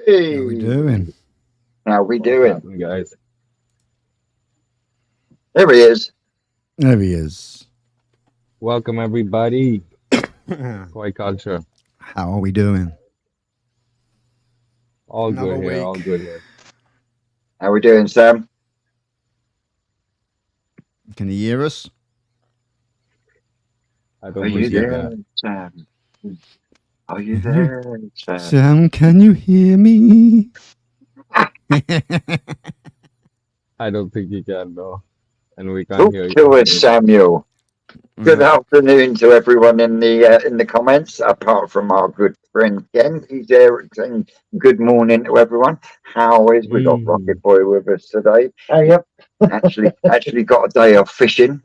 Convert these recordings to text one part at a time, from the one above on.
How we Hey, doing? how we What's doing? happening, guys? There he is. There he is. Welcome, everybody. Koi Culture. How are we doing? All Another good here, all week. good here. How we doing, Sam? Can you hear us? I Are don't you think you Yeah. there, can. Sam? Are you Can you, there, Sam? Sam? Can you hear me? I don't think you can, no. And we can't Talk hear to him us, either. Samuel. Good Uh, afternoon to everyone in the comments. Apart from our good friend Ken, he's there saying good morning to everyone. How is we got Mm. Rocket Boy with us today? Yep. Actually got a day off fishing,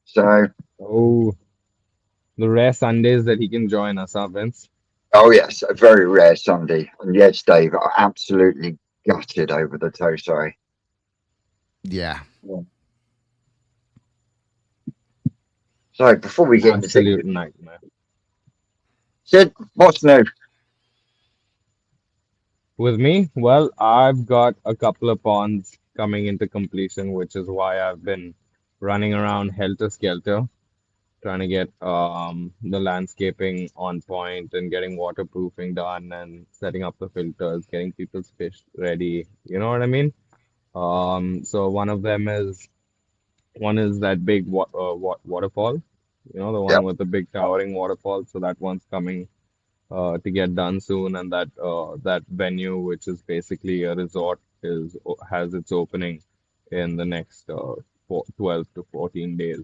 So Oh, the rare Sundays that he can join us, huh, Vince? oh yes, a very rare Sunday. And yes, Dave, I absolutely gutted over the toe. Sorry. yeah. Yeah. So before we get into things, Absolute nightmare. Sid, what's new? With me, well, I've got a couple of ponds coming into completion, which is why I've been running around helter-skelter, trying to get the landscaping on point and getting waterproofing done and setting up the filters, getting people's fish ready. You know what I mean? So one is that big waterfall, the one Yep. with the big towering waterfall. So that one's coming to get done soon, and that venue, which is basically a resort, has its opening in the next 12 to 14 days.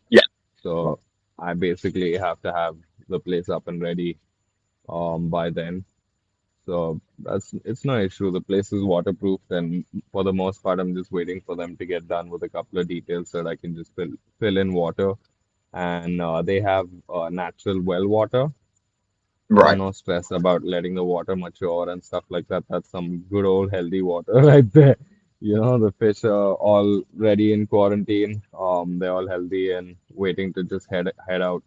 Yeah. So I basically have to have the place up and ready by then. So it's no issue. The place is waterproofed, and for the most part, I'm just waiting for them to get done with a couple of details so that I can just fill in water. And they have natural well water, so Right. no stress about letting the water mature and stuff like that. That's some good old healthy water right there. The fish are all ready in quarantine. They're all healthy and waiting to just head out.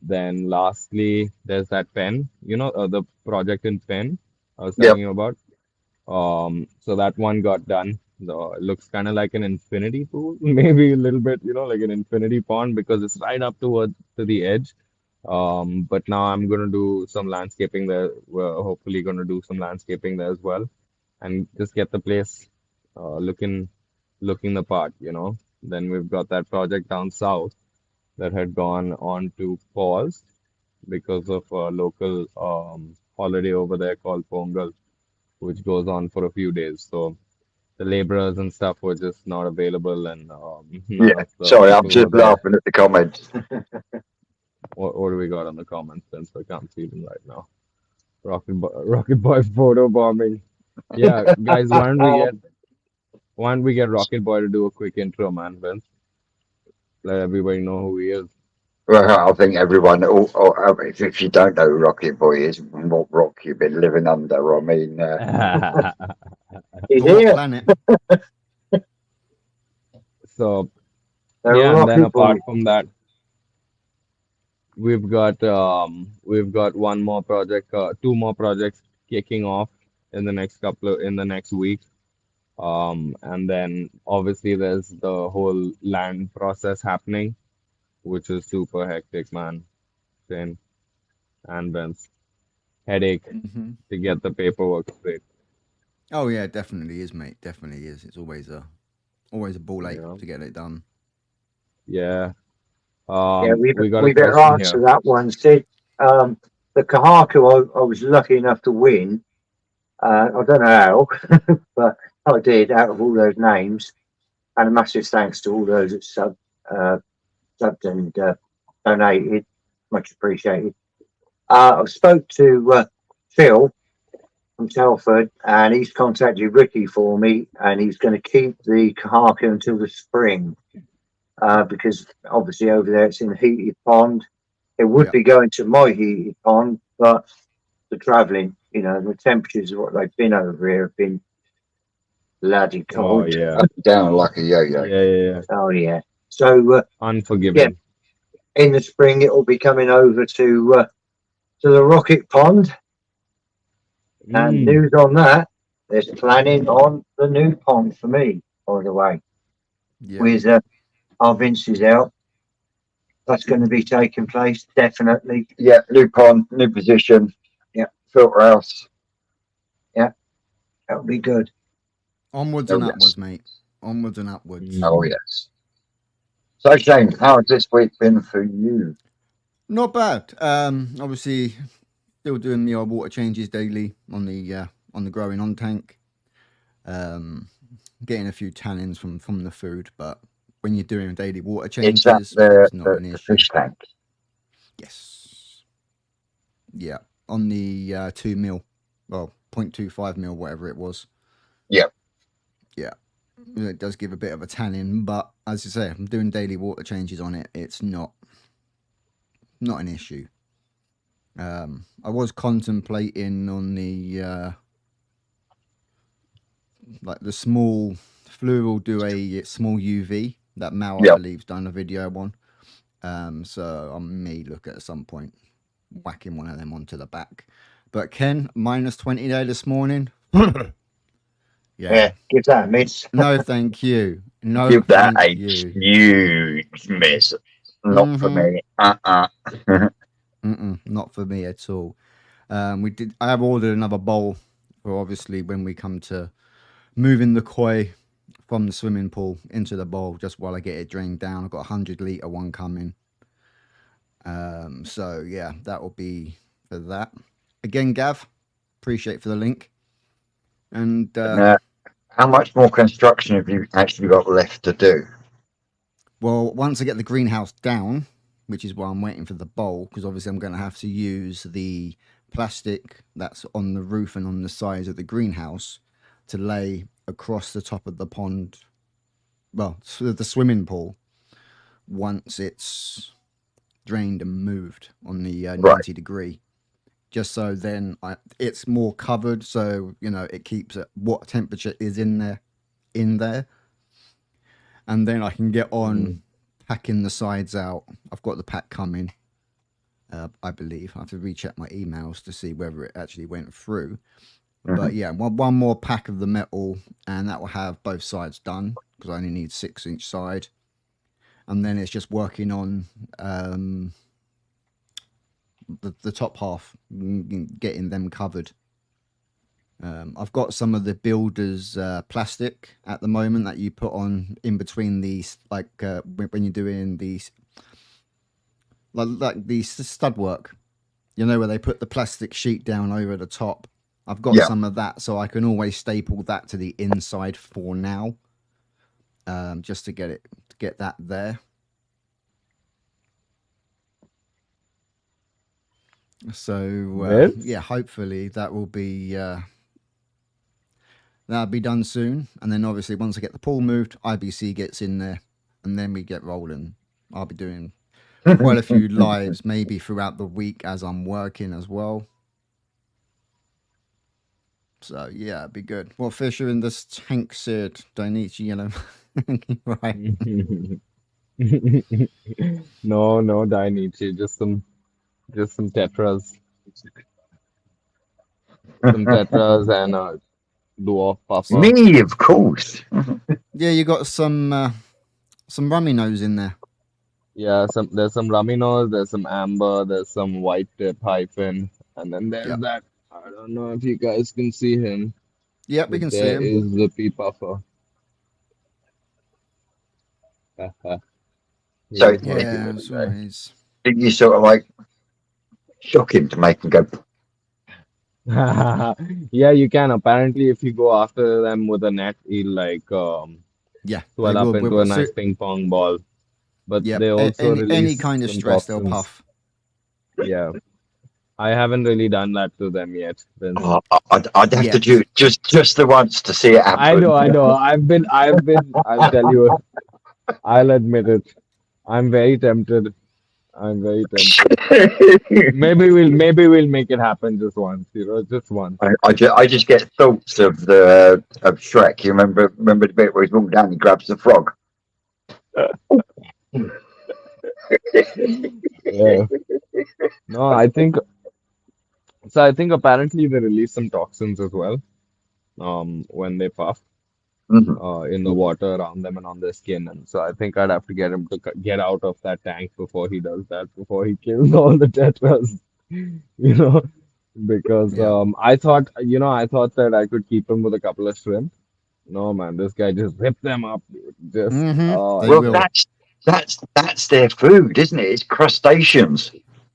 Then lastly, there's that pen, the project in pen I was telling Yep. you about. So that one got done. It looks kind of like an infinity pool, maybe a little bit, like an infinity pond because it's right up to the edge. But now I'm gonna do some landscaping there. We're hopefully gonna do some landscaping there as well, and just get the place looking the part. Then we've got that project down south that had gone on to pause because of a local holiday over there called Pongal, which goes on for a few days. So the laborers and stuff were just not available, and none Yeah. of the Sorry, I'm people were just there. laughing at the comments. What do we got on the comments then? So I can't see them right now. Rocket Boy photo bombing. Yeah, guys, why don't we get Rocket Boy to do a quick intro, man, Vince? Let everybody know who he is. Well, I think everyone, if you don't know who Rocket Boy is, what rock you've been living under, I mean, he's On what here. planet? So The yeah, and then Rocket Boy. apart from that, we've got one more project, two more projects kicking off in the next week. And then obviously there's the whole land process happening, which is super hectic, man. Shane and Ben's headache Hmm. to get the paperwork straight. Oh yeah, definitely is, mate. Definitely is. It's always a ball You ache know? to get it done. Yeah. Yeah, We got a we better question here. answer that one, Sid. Um, the Kahaku I was lucky enough to win. I don't know how, but I did out of all those names. And a massive thanks to all those that subbed and donated. Much appreciated. I spoke to Phil from Telford, and he's contacted Ricky for me, and he's going to keep the Kahaka until the spring because obviously over there it's in a heated pond. It would Yeah. be going to my heated pond, but the travelling, the temperatures of what they've been over here have been bloody Oh cold, yeah. up and down like a yo-yo. Yeah, yeah, yeah. Oh yeah. So yeah, Unforgiving. in the spring it will be coming over to the Rocket Pond, And Mm. news on that, there's planning on the new pond for me, by the way, Yeah. with our Vince's out. That's going to be taking place, definitely. Yeah, new pond, new position. Yeah, filter house. Yeah, that'll be good. Onwards Oh, and yes. upwards, mate. Onwards and upwards. Oh, Mm. yes. So, James, how has this week been for you? Not bad. Obviously, still doing the old water changes daily on the growing on tank. Um, getting a few tannins from the food, but when you're doing daily water Is that changes, it's not an the issue. fish tank? Yes. Yeah. On the 2 mil, well, 0.25 mil, whatever it was. Yeah. Yeah. It does give a bit of a tannin, but as I say, I'm doing daily water changes on it. It's not an issue. I was contemplating on the like the small Flu will do a small UV that Mal I Yeah. believe's done a video on. So I may look at some point whacking one of them onto the back. But Ken, -20 there this morning. Yeah. Yeah, give that a miss. No, thank you. No, Give that a thank you. huge miss. Not for Mm-hmm. me. Not for me at all. We did. I have ordered another bowl for obviously when we come to moving the koi from the swimming pool into the bowl. Just while I get it drained down, I've got a 100 litre one coming. So yeah, that will be for that. Again, Gav, appreciate for the link. And And, how much more construction have you actually got left to do? well, once I get the greenhouse down, which is why I'm waiting for the bowl, because obviously I'm going to have to use the plastic that's on the roof and on the sides of the greenhouse to lay across the top of the pond, well, the swimming pool, once it's drained and moved on the Right. 90 degree. Just so then it's more covered, so it keeps it what temperature is in there, and then I can get on Mm. packing the sides out. I've got the pack coming. I believe I have to recheck my emails to see whether it actually went through. But yeah, one more pack of the metal, and that will have both sides done because I only need 6-inch side, and then it's just working on the top half, getting them covered. I've got some of the builders plastic at the moment that you put on in between these, like when you're doing these, like the stud work, where they put the plastic sheet down over the top. I've got Yeah. some of that, so I can always staple that to the inside for now, just to get that there. So Vince? yeah, hopefully that'll be done soon. And then obviously once I get the pool moved, IBC gets in there, and then we get rolling. I'll be doing quite a few lives, maybe throughout the week as I'm working as well. So yeah, it'd be good. What fish are in this tank said? Dainichi, right? No, Dainichi, just some tetras, some tetras and a dwarf puffer. Me, of course. Yeah, you got some rummy nose in there. Yeah, there's some Raminos, there's some amber, there's some white tip hyphen, and then there's Yep. that. I don't know if you guys can see him, Yep, we but can see there him. is the pea puffer. So He's working Yeah, with as a always. did you sort of like shock him to make him go? guy. Yeah, you can. Apparently, if you go after them with a net, he'll like Yeah, they swell up will. into a nice ping pong ball. But Yep. they also Any release kind of some stress, they'll toxins. puff. Yeah, I haven't really done that to them yet, Vince. Oh, I'd have to do Yet. it just the once to see it I happen. know, I know. I'll tell you, I'll admit it. I'm very tempted. I'm very tempted. Maybe we'll make it happen just once, just once. I just get thoughts of the of Shrek. You remember the bit where he's walking down and he grabs the frog. Yeah. No, I think So I think apparently they release some toxins as well, when they puff, Mhm. in the water around them and on their skin. And so I think I'd have to get him to get out of that tank before he does that, before he kills all the tetras, you know, because Yeah. I thought that I could keep him with a couple of shrimp. No, man, this guy just ripped them up, dude. Just, Mm-hmm. oh, They Well, will. that's their food, isn't it? It's crustaceans.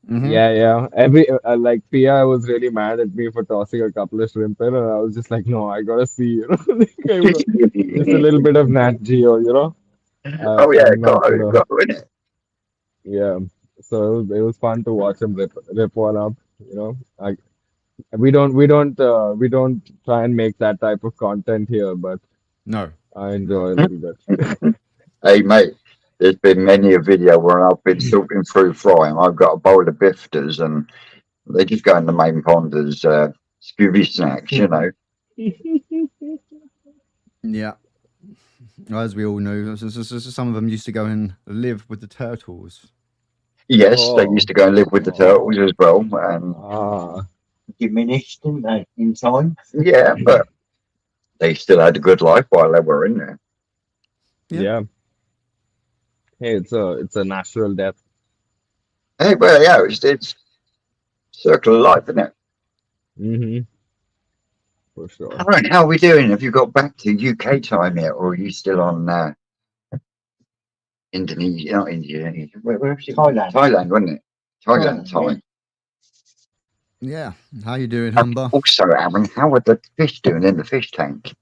Mm-hmm. yeah, yeah. Like Pia was really mad at me for tossing a couple of shrimp in, and I was just like, no, I gotta see, like, just a little bit of Nat Geo, Oh yeah, I'm not gonna. got to, innit? Yeah. So it was fun to watch him rip one up. We don't try and make that type of content here, but No. I enjoy a little bit. Hey mate, there's been many a video where I've been sorting through fry and I've got a bowl of bifters and they just go in the main pond as Scooby snacks, you know. Yeah. As we all know, some of them used to go and live with the turtles. Yes, they used Oh, to go and live with the turtles oh, as well, and ah, Diminished, didn't they, in time? yeah, but they still had a good life while they were in there. Yeah. yeah. Hey, it's a natural death. Hey, well, yeah, it's circle of life, isn't it? Hmm. For All sure. right, how are we doing? Have you got back to UK time yet, or are you still on Indonesia? Not Indonesia. Where was it? Thailand. Thailand, wasn't it? Thailand Thailand, yeah. time. Yeah. How you doing, Humber? Also, Aaron, how are the fish doing in the fish tank?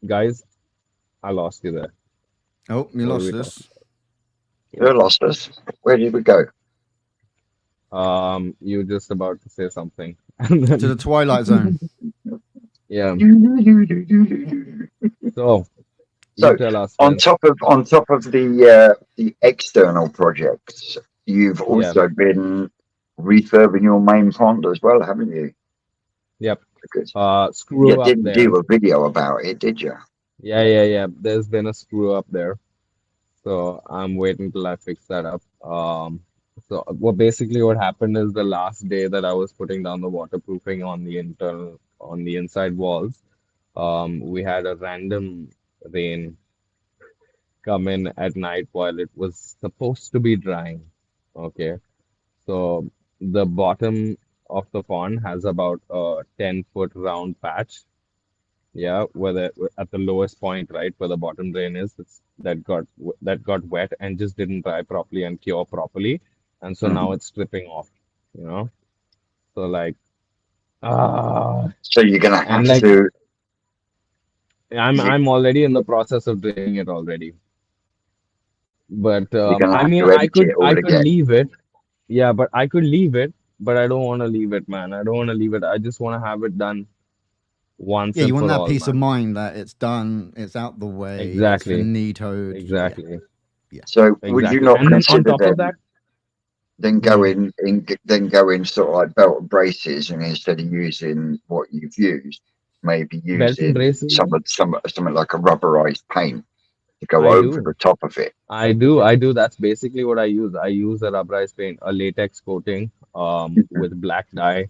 Guys, I lost you there. Oh, you What are lost we talking us. You lost us. Where did we go? about? You were just about to say something, and To the then Twilight Zone. yeah. So you So, tell us, friend. on top of the external projects, you've Yeah. also been refurbing your main pond as well, haven't you? Yep. Because you Screw up didn't there. do a video about it, did you? Yeah, yeah, yeah. There's been a screw up there. So I'm waiting till I fix that up. Basically what happened is the last day that I was putting down the waterproofing on the inside walls, we had a random rain come in at night while it was supposed to be drying. Okay. So the bottom of the pond has about a 10-foot round patch. Yeah, at the lowest point, right, where the bottom drain is, that got wet and just didn't dry properly and cure properly, and so now Mhm. it's stripping off, you know. So like, ah, So you're gonna and have like to I'm you, I'm already in the process of draining it already, but you're gonna I have mean to edit it I all could again. leave it, yeah, but I could leave it, but I don't want to leave it, man. I don't want to leave it. I just want to have it done once Yeah, you and want for that all, peace of man. mind that it's done, it's out the way, it's Exactly, finitoed. Yeah, exactly, yeah. So would you exactly. not And then on consider top of them that. then Hmm. go in sort of like belt and braces, and instead of using what you've used, maybe Belt and using braces, something like a rubberized paint to go I over the do. top of it. I do. That's basically what I use. I use a rubberized paint, a latex coating, Mhm. with black dye,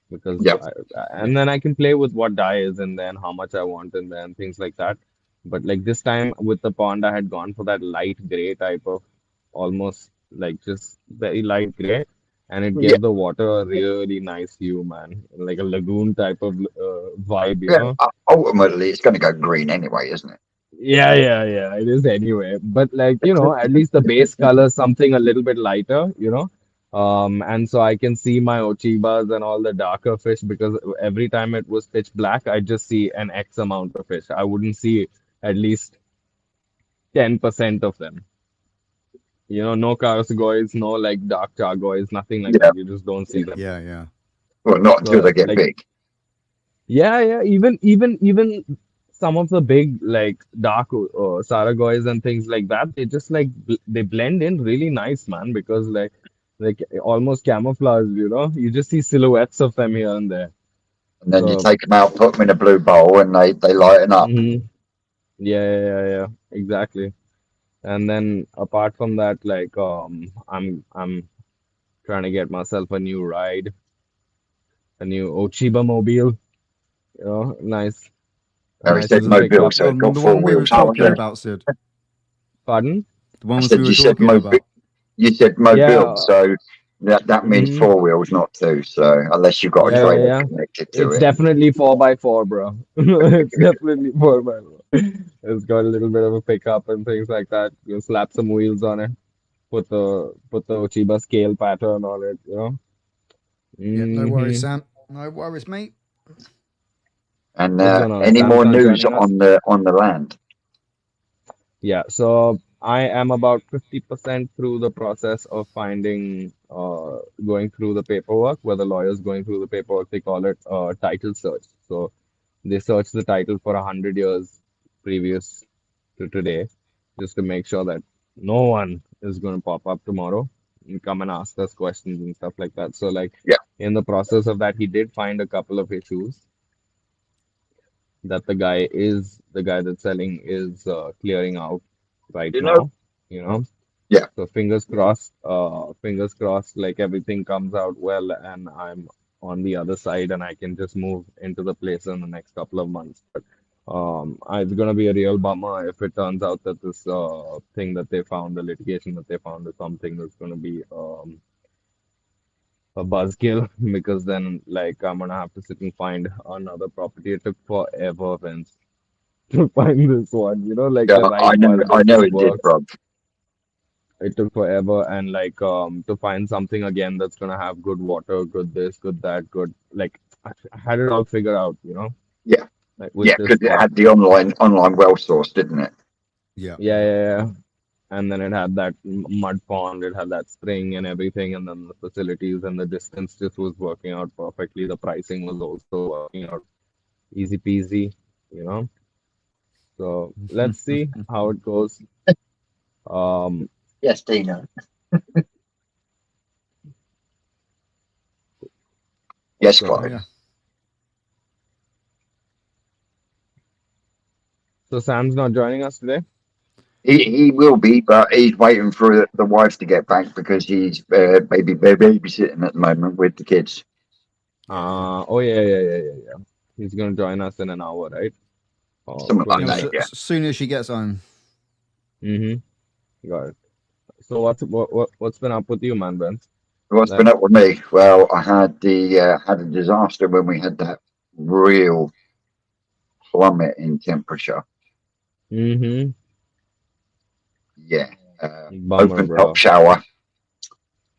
because Yep. and then I can play with what dye is in there and how much I want in there and things like that. But like this time with the pond, I had gone for that light gray type of, almost like just very light gray, and it Yeah. gave the water a really nice hue, man, like a lagoon type of vibe, Yeah. Ultimately, it's going to go green anyway, isn't it? Yeah, yeah, yeah. It is anyway. But like, at least the base color is something a little bit lighter. And so I can see my Ochibas and all the darker fish, because every time it was pitch black, I just see an X amount of fish. I wouldn't see at least 10% of them. No Karasgoys, no like dark Chargoys, nothing like Yeah. that. You just don't see them. Yeah, yeah. Well, not until So they get like, big. yeah, yeah. Even some of the big like dark Saragoys and things like that, they just like they blend in really nice, man. Because like almost camouflage. You just see silhouettes of them here and there. And then you So take them out, put them in a blue bowl, and they lighten up. yeah, yeah, yeah, yeah, exactly. And then apart from that, like I'm trying to get myself a new ride, a new Ochiba mobile. You know, a No, he nice said little mobile, pickup. so it got The four one we was wheels. Not talking Okay. about, Sid. Pardon? The one I we said were you said talking mobile. about. You said mobile, Yeah. so that means hmm four wheels, not two. So unless you've got a Yeah, yeah, trailer yeah. connected to It's it. definitely 4x4, bro. It's definitely 4x4. It's got a little bit of a pickup and things like that. You slap some wheels on it, put the Ochiba scale pattern on it, you know. Yeah, no worries, hmm Sam. No worries, mate. And What's going on? any Sam's more not news joining us? on the land? Yeah, so I am about 50% through the process of going through the paperwork, where the lawyer's going through the paperwork. They call it title search. So they search the title for 100 years previous to today, just to make sure that no one is going to pop up tomorrow and come and ask us questions and stuff like that. So, like, Yeah. in the process of that, he did find a couple of issues that the guy that's selling is clearing out right You know? now, you know. Yeah. So fingers crossed, like everything comes out well and I'm on the other side and I can just move into the place in the next couple of months. But it's gonna be a real bummer if it turns out that this thing that they found, the litigation that they found, is something that's gonna be a buzzkill because then like I'm gonna have to sit and find another property. It took forever, Vince, to find this one, like Yeah, the right one I that know just it did, works. Rob. It took forever, and like to find something again that's gonna have good water, good this, good that, good like I had it all figured out, Yeah, like with yeah, this because it spot. had the online well source, didn't it? Yeah, Yeah, yeah. yeah, yeah. And then it had that mud pond, it had that spring and everything, and then the facilities and the distance just was working out perfectly. The pricing was also working out easy peasy, you know. So let's see how it goes. Um, Yes, Dino. Yes, so Oh Clive. yeah. so Sam's not joining us today. He will be, but he's waiting for the wife to get back because he's babysitting at the moment with the kids. Yeah, yeah. Oh yeah, yeah, yeah, yeah, yeah. He's gonna join us in an hour, right? Or Something like 20 Yeah, that. so, Yeah. minutes. as soon as she gets home. Mm-hmm. Got it. So what's been up with you, man, Ben? What's been Like, up with me? Well, I had a disaster when we had that real plummet in temperature. mm-hmm. Yeah. Bummer, Open top bro. shower,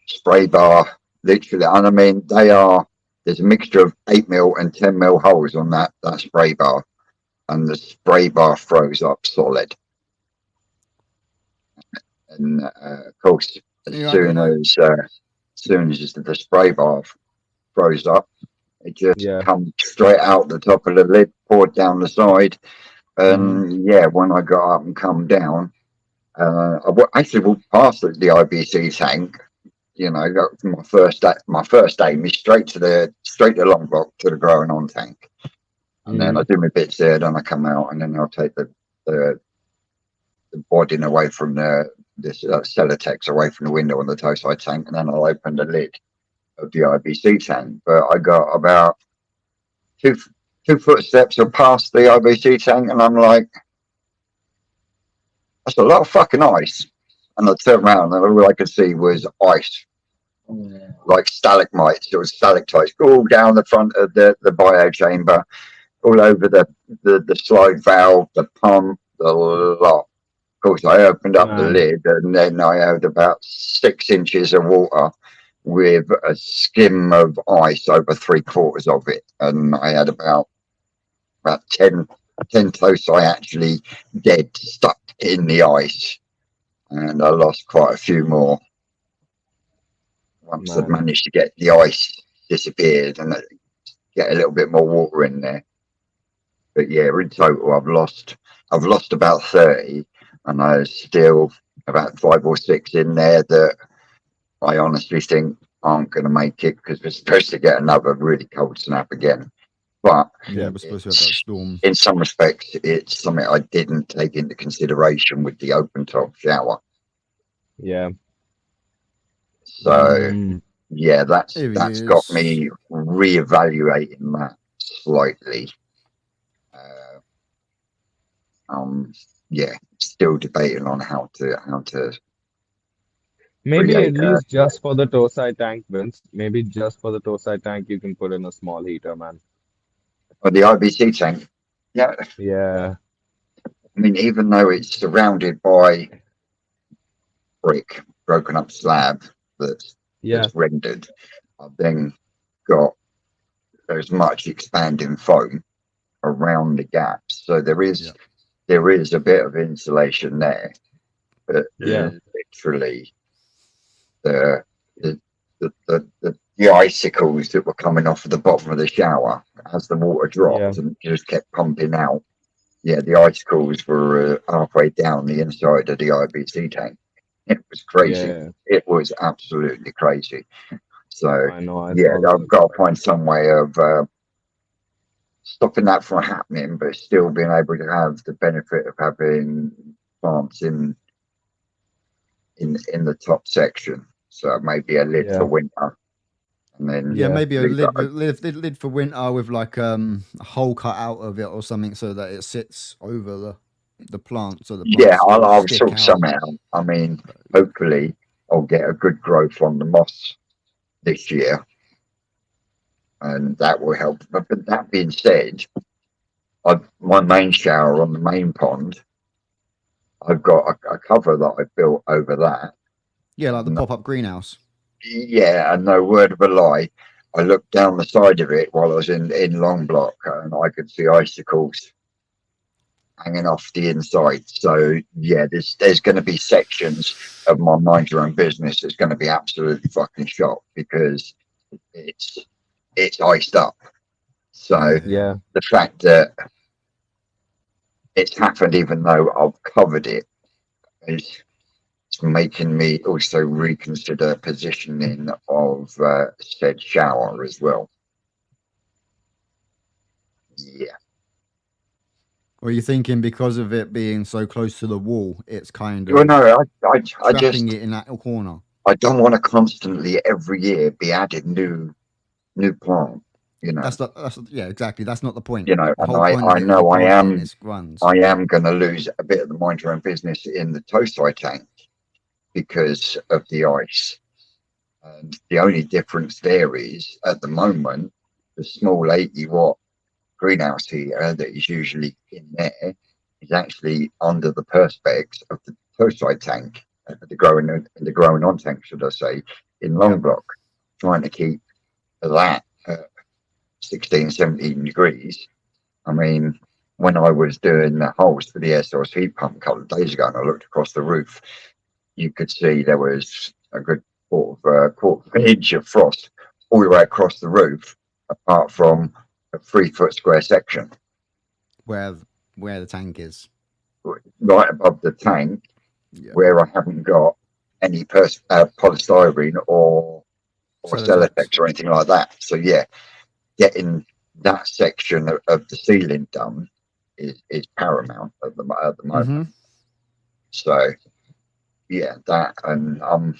spray bar, literally. And I mean, there's a mixture of 8 mil and 10 mil holes on that spray bar, and the spray bar froze up solid. And of course, as You right there, soon mate? as the spray bar froze up, it just Yeah. come straight out the top of the lid, poured down the side. Mm-hmm. And yeah, when I got up and come down, actually walked past the IBC tank. Got my first aim is straight to the long block to the growing on tank, and then Mm-hmm. I do my bits there. Then I come out, and then I'll take the, the boarding away from this Celotex away from the window on the toe side tank, and then I'll open the lid of the IBC tank. But I got about two 2 footsteps or past the IBC tank, and I'm like, that's a lot of fucking ice. And I turned around, and all I could see was ice, like stalagmites or stalactites, all down the front of the bio chamber, all over the slide valve, the pump, the lot. Of course, I opened up the Man, lid, and then I had about 6 inches of water with a skim of ice over 3/4 of it, and I had about 10 toci actually dead, stuck in the ice, and I lost quite a few more once I'd man. managed to get the ice disappeared and get a little bit more water in there. But yeah, in total, I've lost about 30, and there's still about 5 or 6 in there that I honestly think aren't going to make it because we're supposed to get another really cold snap again. But Yeah, Yeah. we're supposed to have that it's storm. in some respects, it's something I didn't take into consideration with the open top shower. Yeah. So Mm. yeah, Here he that's got is. me reevaluating that slightly. Yeah, still debating on how to Maybe create at least just for the toe side tank, Vince. Maybe just for the toe side tank, you can put in a small heater, man. the IBC tank. Yeah, Yeah, I mean, even though it's surrounded by brick, broken up slab that's yeah, rendered, I've then got as much expanding foam around the gaps, so Yeah. there is a bit of insulation there, but yeah, literally the the the icicles that were coming off of the bottom of the shower as the water yeah, dropped and just kept pumping out. Yeah, the icicles were halfway down the inside of the IBC tank. It was crazy. yeah. It was absolutely crazy. So I know. I yeah, saw the I've got to picture. find some way of stopping that from happening, but still being able to have the benefit of having plants in the top section. So maybe a lid for Yeah, winter, and then Yeah, yeah, maybe a leave lid, it. lid for winter with like a hole cut out of it or something so that it sits over the plant so the Yeah, plants can I'll stick sort out. some out. I mean, hopefully, I'll get a good growth on the moss this year, and that will help. But that being said, my main shower on the main pond, I've got a cover that I built over that. Yeah, like the And pop up greenhouse. yeah, and no word of a lie, I looked down the side of it while I was in long block, and I could see icicles hanging off the inside. So yeah, there's going to be sections of my mind your own business that's going to be absolutely fucking shocked because it's it's iced up. So Yeah, yeah. yeah. the fact that it's happened even though I've covered it is it's making me also reconsider positioning of said shower as well. Yeah. Or you're thinking because of it being so close to the wall, it's kind Well, of no, I trapping just it in that corner. I don't want to constantly every year be adding new plant. Yeah, exactly. That's not the point. You know, The and whole point of I it is you know plant it and it runs. I am going to lose a bit of the mind your own business in the toe side tank because of the ice. And the only difference there is at the moment the small 80-watt greenhouse heater that is usually in there is actually under the perspex of the toe side tank, the growing on tank, should I say, in long Yep. block, trying to keep that at 16, 17 degrees. I mean, when I was doing the holes for the air source heat pump a couple of days ago and I looked across the roof, you could see there was a good quarter of an inch of frost all the way across the roof, apart from a 3 foot square section Where the tank is. right above the tank Yeah. where I haven't got any polystyrene or Celotex. Celotex or anything like that. So yeah, getting that section of the ceiling done is paramount at the moment. Mm-hmm. So yeah, that, and I'm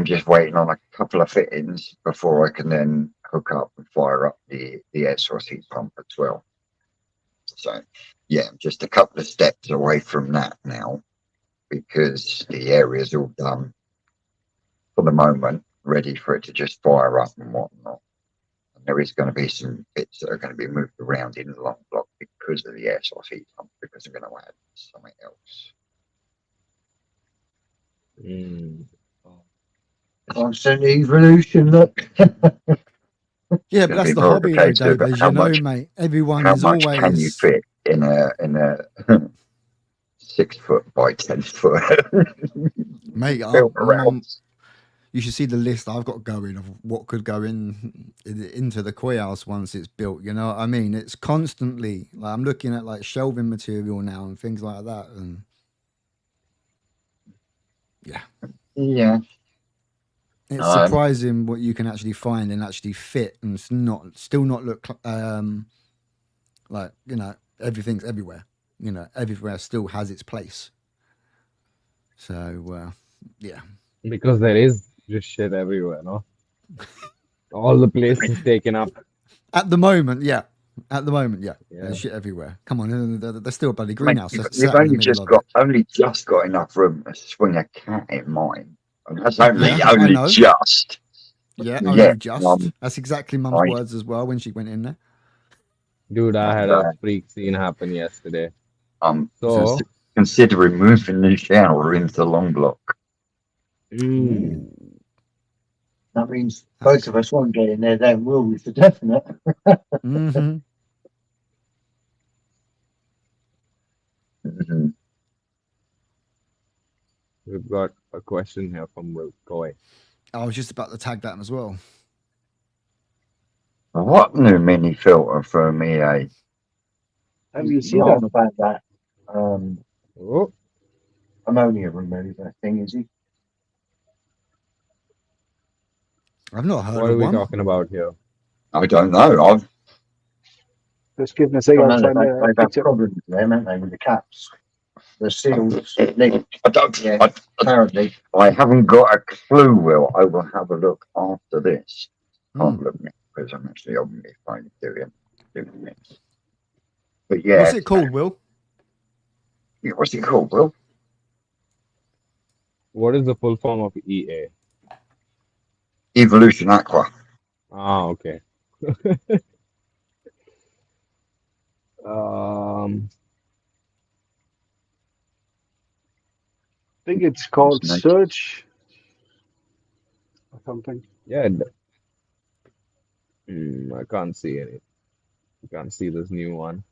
just waiting on a couple of fittings before I can then hook up and fire up the air source heat pump as well. So yeah, I'm just a couple of steps away from that now because the area's all done for the moment, ready for it to just fire up and whatnot. And there is going to be some bits that are going to be moved around in the long block because of the air source heat pump, because I'm going to add something else. Mm. Constant evolution. Look. Yeah, It's but going to that's be the more of a hobby though, case of Dave. As you know, mate, everyone is can you always fit in a 6 foot by 10 foot mate. built around. You should see the list I've got going of what could go into the koi house once it's built. You know what I mean? It's constantly like I'm looking at like shelving material now and things like that, and yeah, Yeah. it's surprising what you can actually find and actually fit, and still not look like everything's everywhere. Everywhere still has its place. So yeah. Because there is just shit everywhere, no? All the place is taken up. At the moment, yeah. At the moment, yeah. Yeah. There's shit everywhere. Come on, there's still a bloody Mate, greenhouse you've sat in the middle of it. only just got enough room to swing a cat in mine. And that's only Yeah, I know. just. Yeah, Yeah, only just. um, That's exactly Mum's I- words as well when she went in there. Dude, I had uh, a freak scene happen yesterday. I'm So, considering moving the shower into the long block. mm, That means both of us won't get in there then, will we, for definite? Mm-hmm. Mhm. we've got a question here from Will Koi. I was just about to tag that as well. What new mini filter for me, eh? Have you seen on about that Oh, ammonia remover thing, is he? I've not heard what of are we one. talking about here? I don't know. I've Just give me a second. I'll find a They've had picture. problems there, haven't they, with the caps? The seals leaked, I don't. Yeah. apparently. I haven't got a clue. Will I will have a look after this. Can't Hmm. look now because I'm actually on my phone doing this. But yeah, What's it called, Will? What's it called, Will? What is the full form of EA? Evolution Aqua. Ah, okay. Um, I think it's called Nice. Search or something. yeah. I can't see any. I can't see this new one.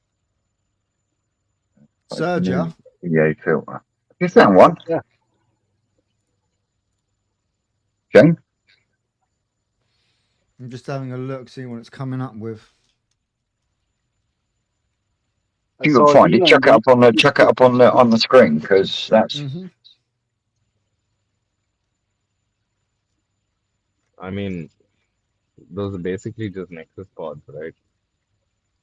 Sergia. EA filter. You found one? Yeah. Jane? I'm just having a look, seeing what it's coming up with. I You saw can find it. Elon Chuck it up on the screen because that's Mm-hmm. I mean, those are basically just Nexus pods, right?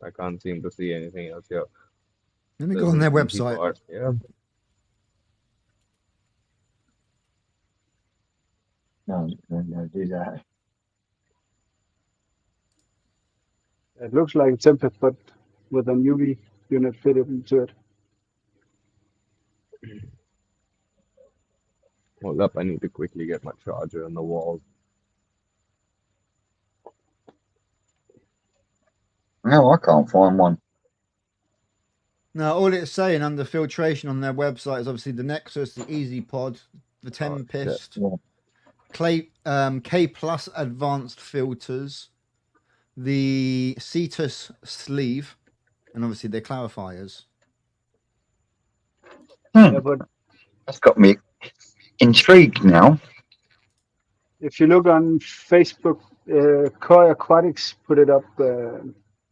I can't seem to see anything else here. Let me There's go on their an easy website. pod. Yeah. No, do that. It looks like Tempest, but with a UV unit fitted into it. Hold up, I need to quickly get my charger on the wall. no, I can't find one. Now, all it's saying under filtration on their website is obviously the Nexus, the Easy Pod, the Tempest, K Plus advanced filters, the Cetus sleeve, and obviously their clarifiers. Yeah, but That's got me intrigued now. if you look on Facebook, Koi Aquatics put it up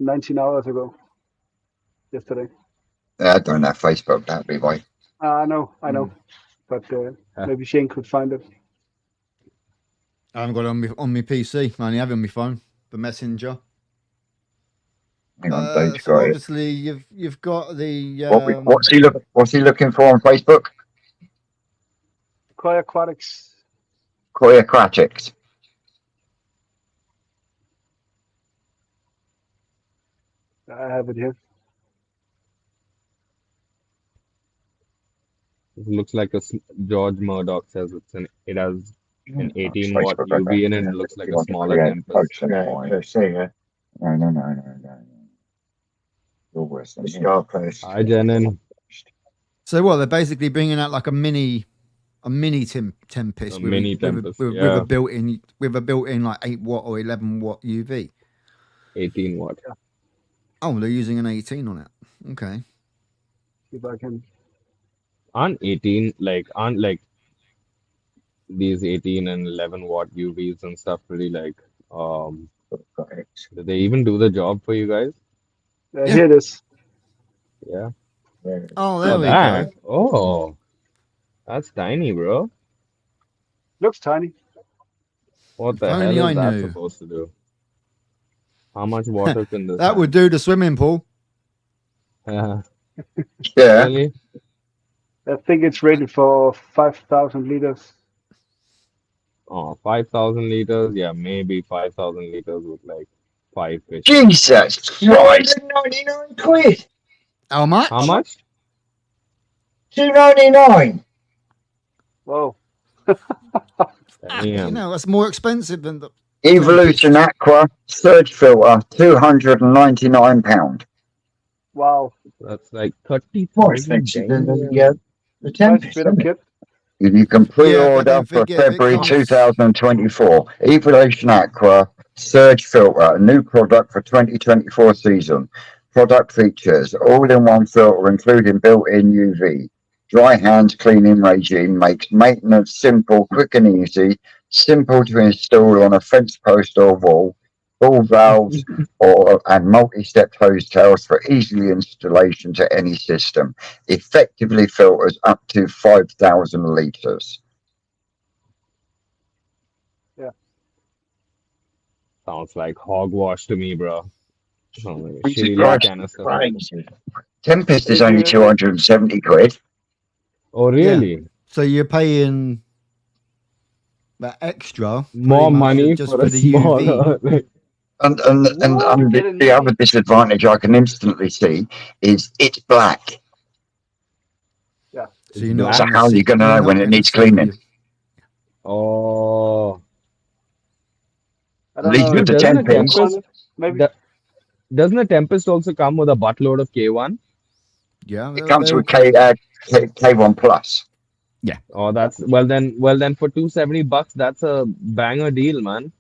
19 hours ago, yesterday. I don't have Facebook. That'd be why. I know, but maybe Shane could find it. I haven't got it on my PC. I only have it on my phone, the Messenger. Hang on, Dave's So got it. obviously you've got the What's he looking for on Facebook? Koi Aquatics. Koi Aquatics. I have it here. It looks like George Murdoch says it has an 18 watt Facebook, UV in it. okay. It looks like You a want to smaller create Tempest. posts and Yeah, fine. let's see, yeah. No. You're worse than The me. star post. Hi, Jenin. So what they're basically bringing out like a mini Tempest A mini Tempest, with yeah. a built-in like 8 watt or 11 watt UV. 18 watt. Oh, they're using an 18 on it. Okay. If I can. Aren't these 18 and 11 watt UVs and stuff pretty like do they even do the job for you guys? Yeah. Here it is. Yeah. Oh, there Oh, we that. go. Oh, that's tiny, bro. Looks tiny. What If the hell only I is that knew. supposed to do? How much water can this That would do the swimming pool. have? Yeah. Really? I think it's rated for 5,000 liters. Oh, 5,000 liters. Yeah, maybe 5,000 liters with like five fish. Jesus Christ! 199 quid. How How How much? much? much? 299. Whoa. You Damn. know, that's more expensive than the Evolution Tempest. Aqua surge filter, £299. Wow. That's like More 30,000. expensive than Damn. the Nice Tempest, bit of isn't it? kit. You can Yeah, but pre-order don't for forget it February comes. 2024. Evolution Aqua Surge Filter, a new product for 2024 season. Product features all-in-one filter, including built-in UV. Dry hand cleaning regime makes maintenance simple, quick and easy. Simple to install on a fence post or wall. Ball valves and multi-step hose tails for easy installation to any system. Effectively filters up to 5,000 litres. Yeah. Sounds like hogwash to me, bro. Oh, like a Jesus shitty little Christ, canister filter. Crazy. Tempest is If only you if 270 quid. Oh, Yeah. really? So you're paying that extra pretty More much money just for for a the UV. smaller. what? And Kidding the other me? disadvantage I can instantly see is it's black. Yeah. So It's you're not So black. gonna how are you see. going to You're know when not it gonna needs see cleaning? you. Oh, I At don't least know. with Is dude, the there doesn't an a ink Tempest, on Tempest it? Maybe. do- doesn't a Tempest also come with a buttload of K1? Yeah, it they comes all with come. K1 Plus. Yeah. Oh, Yeah. that's well then for $270, that's a banger deal, man.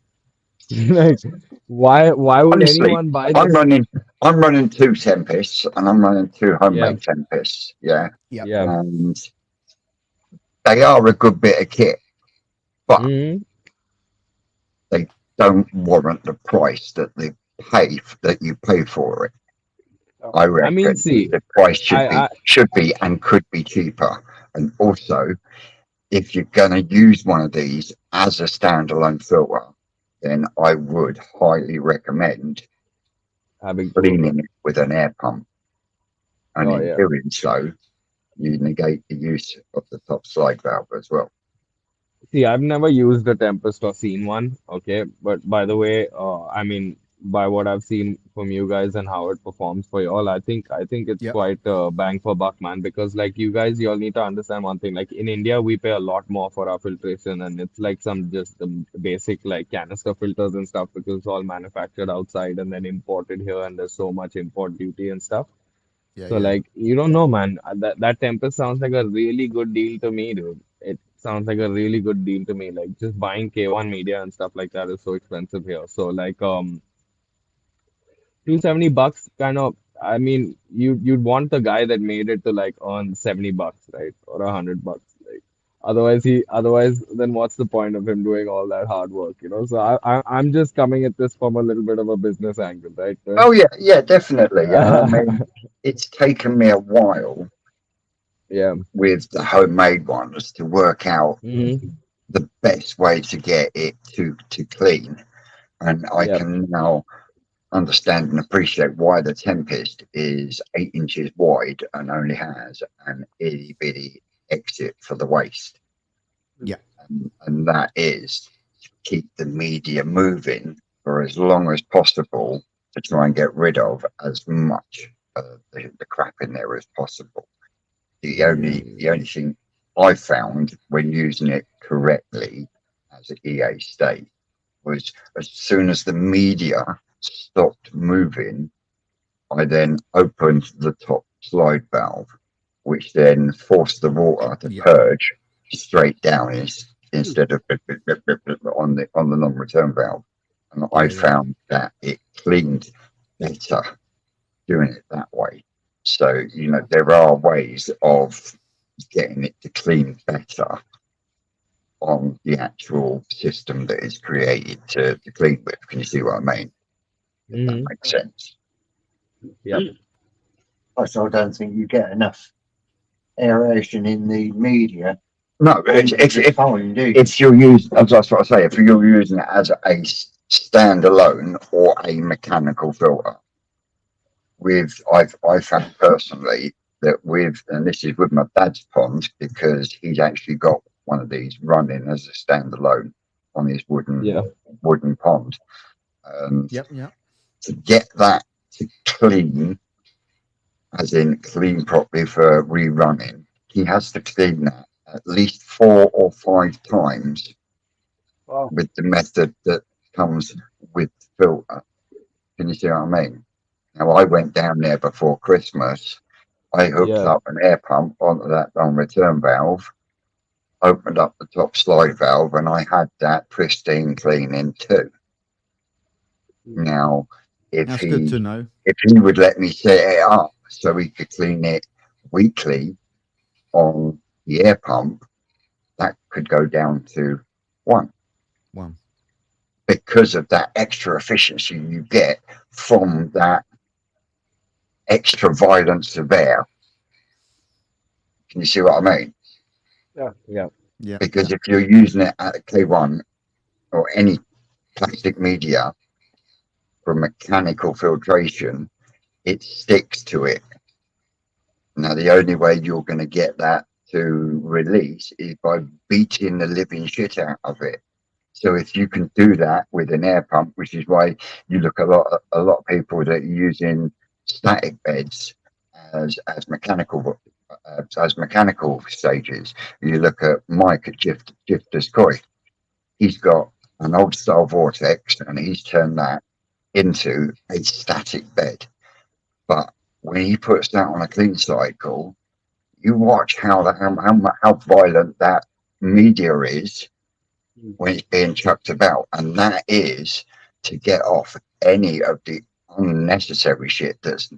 Like, why would Honestly, anyone buy I'm this? running I'm running two Tempests and I'm running two Yeah, homemade Tempests. Yeah. Yep. yeah. And they are a good bit of kit, but Hmm. they don't warrant the price that you pay for it. Oh. I I mean, reckon see, the price I should be and could be cheaper. And also, if you're going to use one of these as a standalone filter, then I would highly recommend having two of cleaning them. it with an air pump. And Oh in yeah. doing so, you negate the use of the top slide valve as well. See, I've never used a Tempest or seen one, okay? But by the way, I mean, by what I've seen from you guys and how it performs for y'all, I think it's Yep. quite bang for buck, man. Because like you guys, y'all need to understand one thing. Like in India, we pay a lot more for our filtration, and it's like some just the basic like canister filters and stuff because it's all manufactured outside and then imported here, and there's so much import duty and stuff. Yeah. So Yeah. like you don't know, man. That Tempest sounds like a really good deal to me, dude. It sounds like a really good deal to me. Like just buying K1 media and stuff like that is so expensive here. So like $270 kind of. I mean, you'd want the guy that made it to like earn $70, right, or $100. Like otherwise then what's the point of him doing all that hard work, you know? So I'm just coming at this from a little bit of a business angle, right? Oh yeah, yeah, definitely. And I mean, it's taken me a while Yeah. with the homemade ones to work out Hmm. the best way to get it to clean. And I Yeah. can now understand and appreciate why the Tempest is 8 inches wide and only has an itty bitty exit for the waste. Yeah. And that is to keep the media moving for as long as possible to try and get rid of as much of the crap in there as possible. The only thing I found when using it correctly as an EA state was as soon as the media stopped moving, I then opened the top slide valve, which then forced the water to Yeah. purge straight down Hmm. instead of on the non-return valve. And I Yeah. Yeah. found that it cleaned better doing it that way. So, there are ways of getting it to clean better on the actual system that is created to clean with. Can you see what I mean? If that Hmm. makes sense. Yep. Also, I don't think you get enough aeration in the media. No, It's fine, do you? if you're using, that's what I say, if you're using it as a standalone or a mechanical filter, I found personally that and this is with my dad's pond because he's actually got one of these running as a standalone. on his Yeah. wooden pond. And Yep. Yep. to get that to clean, as in clean properly for rerunning, he has to clean that at least 4 or 5 times Wow. with the method that comes with filter. Can you see what I mean? Now, I went down there before Christmas. I hooked Yeah. up an air pump onto that on return valve, opened up the top slide valve, and I had that pristine cleaning too. Now, if That's good to he know. would let me set it up so he could clean it weekly on the air pump, that could go down to 1 One. because of that extra efficiency you get from that extra violence of air. Can you see what I mean? Yeah. Yeah. Yeah. Because if you're using it at K1 or any plastic media for mechanical filtration, it sticks to it. Now, the only way you're going to get that to release is by beating the living shit out of it. So if you can do that with an air pump, which is why you look a lot of people that are using static beds as mechanical stages. You look at Mike at Gifter's Koi. He's got an old style vortex, and he's turned that into a static bed. But when he puts that on a clean cycle, you watch how violent that media is when it's being chucked about, and that is to get off any of the unnecessary shit that's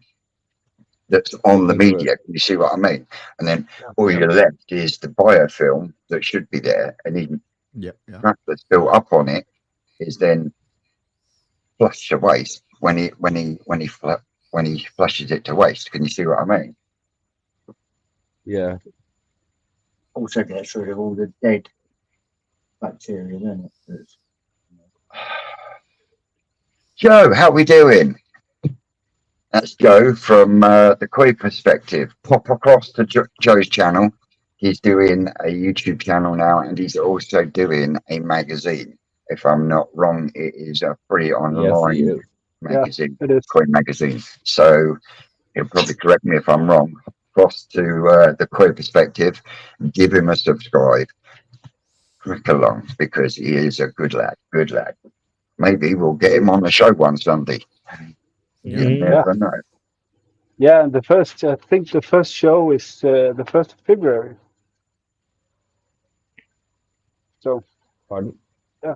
on the Into it. media. You see what I mean? And then Yeah. all Yeah. you're left is the biofilm that should be there, and even Yep. Yeah. crap that's built up on it is then flushed to waste when he flushes it to waste. Can you see what I mean? Yeah. Also gets rid of all the dead bacteria, doesn't it? Joe, how we doing? That's Joe from the Koi perspective. Pop across to Joe's channel. He's doing a YouTube channel now, and he's also doing a magazine. If I'm not wrong, it is a free Yes, he online is. magazine, It is. Koi magazine. So he'll probably correct me if I'm wrong. Across to the Koi perspective, give him a subscribe. Click along because he is a good lad. Good lad. Maybe we'll get him on the show one Sunday. You Mhm. never know. Yeah, and I think the first show is the 1st of February. So, Pardon? yeah. Yeah,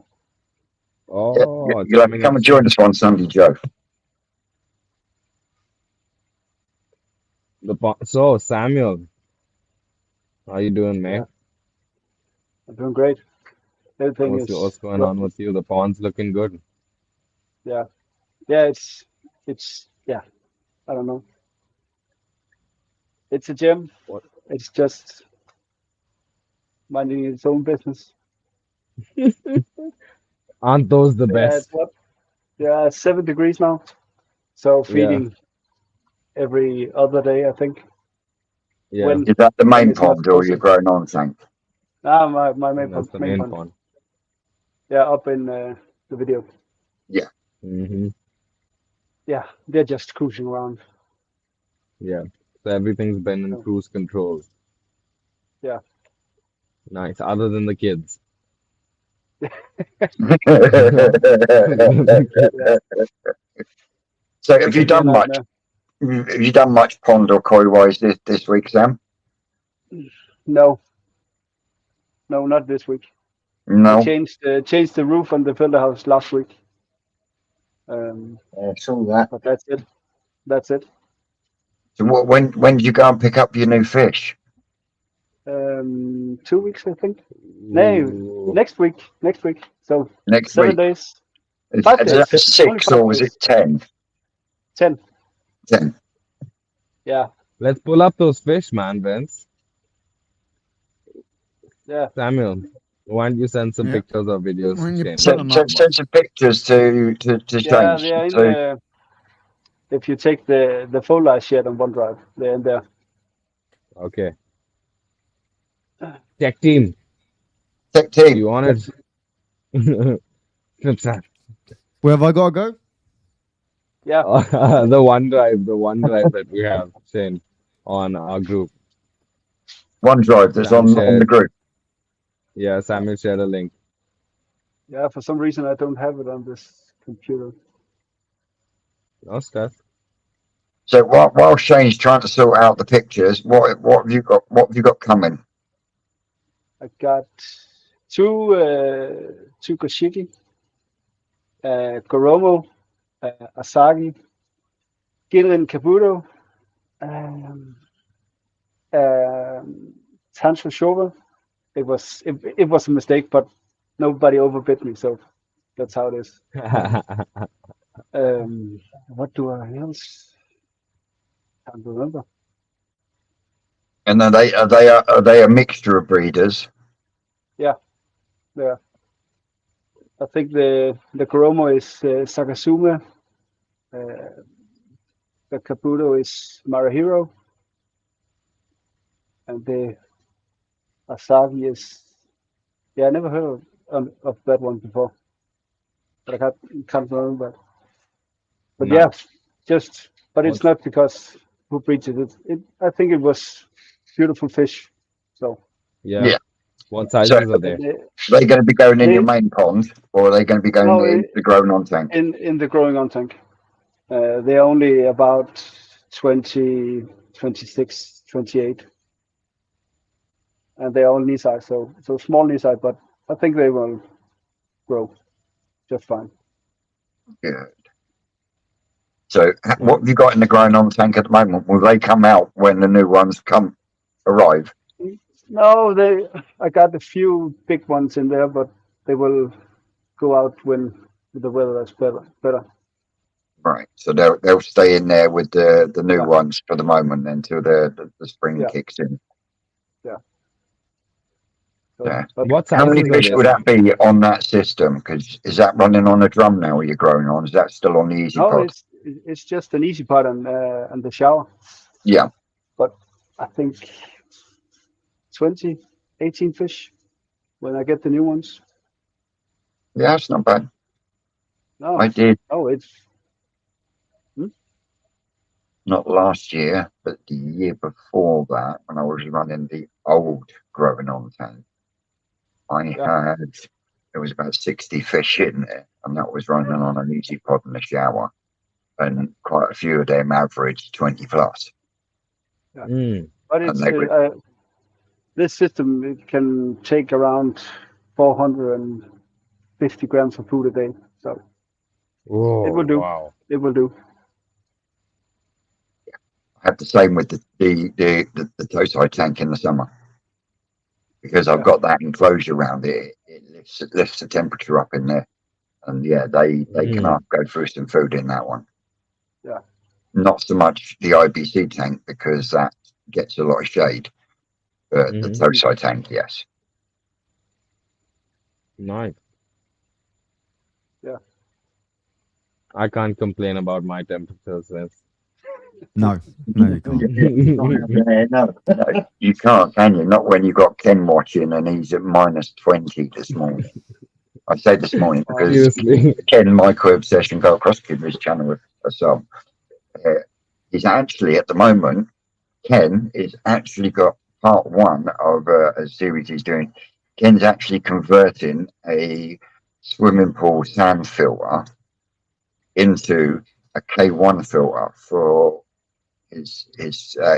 Oh, it's you'll have to coming come up and join soon. us one Sunday, Joe. So, Samuel, how you doing, Yeah, mate? I'm doing great. Everything is, What's going on with you? The pond's looking good. yeah, yeah, yeah, I don't know. It's a gym. What? It's just minding its own business. Aren't those the Yeah, it's best? what? Yeah, 7 degrees now. So Yeah. feeding every other day, I think. Yeah. Is that the When main it's not pond or supposed you're to. growing on tank? My And that's the main main pond. pond. Yeah, up in the video. Yeah. Mm-hmm. Yeah, they're just cruising around. Yeah. So everything's been in So, cruise control. yeah. Nice. Other than the kids. Yeah, So they can be a nightmare. have you done much pond or koi wise this week, Sam? No, no, not this week. I No. changed the roof on the filter house last week. I saw that. But that's it. That's it. So when did you go and pick up your new fish? 2 weeks, I think. No, Ooh. next week. Next week. So Next 7 days. week. Five Is that days. Only 6 five or was it days. 10? 10. 10. Yeah. Let's pull up those fish, man, Vince. Yeah. Samuel, why don't you send some Yeah. pictures or videos to When you Shane? pull them up, Send some pictures to Yeah, Shane. they are in So the. If you take the folder I shared on OneDrive, they're in there. Okay. Tech team, tech do team. you want it? Where have I got to go? Yeah, The OneDrive that we have sent on our group. OneDrive that's Sam on the shared, group. yeah, Samuel shared a link. yeah. For some reason, I don't have it on this computer. No stress. So while Shane's trying to sort out the pictures, what have you got? What have you got coming? I got two Koshiki, Goromo, Asagi, Gilren Kabuto, um, um, Tantra Showa. It was a mistake, but nobody overbid me, so that's how it is. What do I else? Can't remember. And are they a mixture of breeders? Yeah, yeah. I think the Goromo is Sakazuma. Uh, the Kabuto is Marahiro, and the Asagi is, yeah, I never heard of that one before, but I can't remember. But yeah, Nice. but it's What's not because who breeds it. I think it was beautiful fish. So yeah? Yeah. What So sizes are and there? are they going to be going in your they main pond, or are they going to be going no in the grown on tank? in the growing on tank. They're only about 20, 26, 28, and they're all knee size. So small knee size, but I think they will grow just fine. Yeah. So what Nice. have you got in the grown on tank at the moment? Will they come out when the new ones arrive? No, I got a few big ones in there, but they will go out when the weather is better. Right. So they'll stay in there with the new Yeah, ones for the moment until the spring yeah, kicks in. yeah. So, Yeah. but What How I many sizes think are fish there, would that Sam? be on that system? Because is that running on a drum now? Are you growing on? Is that still on the easy no, pod? it's just an easy part and the shower. Yeah. But I think 20, 18 fish when I get the new ones. Yeah, that's not bad. No, I did oh, it's hmm? not last year, but the year before that, when I was running the old growing on tank, I Yeah, had there was about 60 fish in there, and that was running on an easy pod in the shower, and quite a few of them averaged 20 plus, yeah. Mm. But and it's they were this system. It can take around 450 grams of food a day. So it will Oh do. wow. It will do. had the same with the Tosai tank in the summer because I've Yeah. got that enclosure around it. It lifts the temperature up in there, and yeah, they can Mm. go through some food in that one. Yeah. Not so much the IBC tank because that gets a lot of shade, but the Hmm. Tosai tank, yes. Nice. Yeah. I can't complain about my temperatures then. No, no, you can't. No, you can't, can you? Not when you got Ken watching and he's at minus 20 this morning. I say this morning Um, because Seriously. Ken, Micro Obsession, go across his channel with us. He's actually at the moment, Ken is actually got part one of a series he's doing. Ken's actually converting a swimming pool sand filter into a K1 filter for his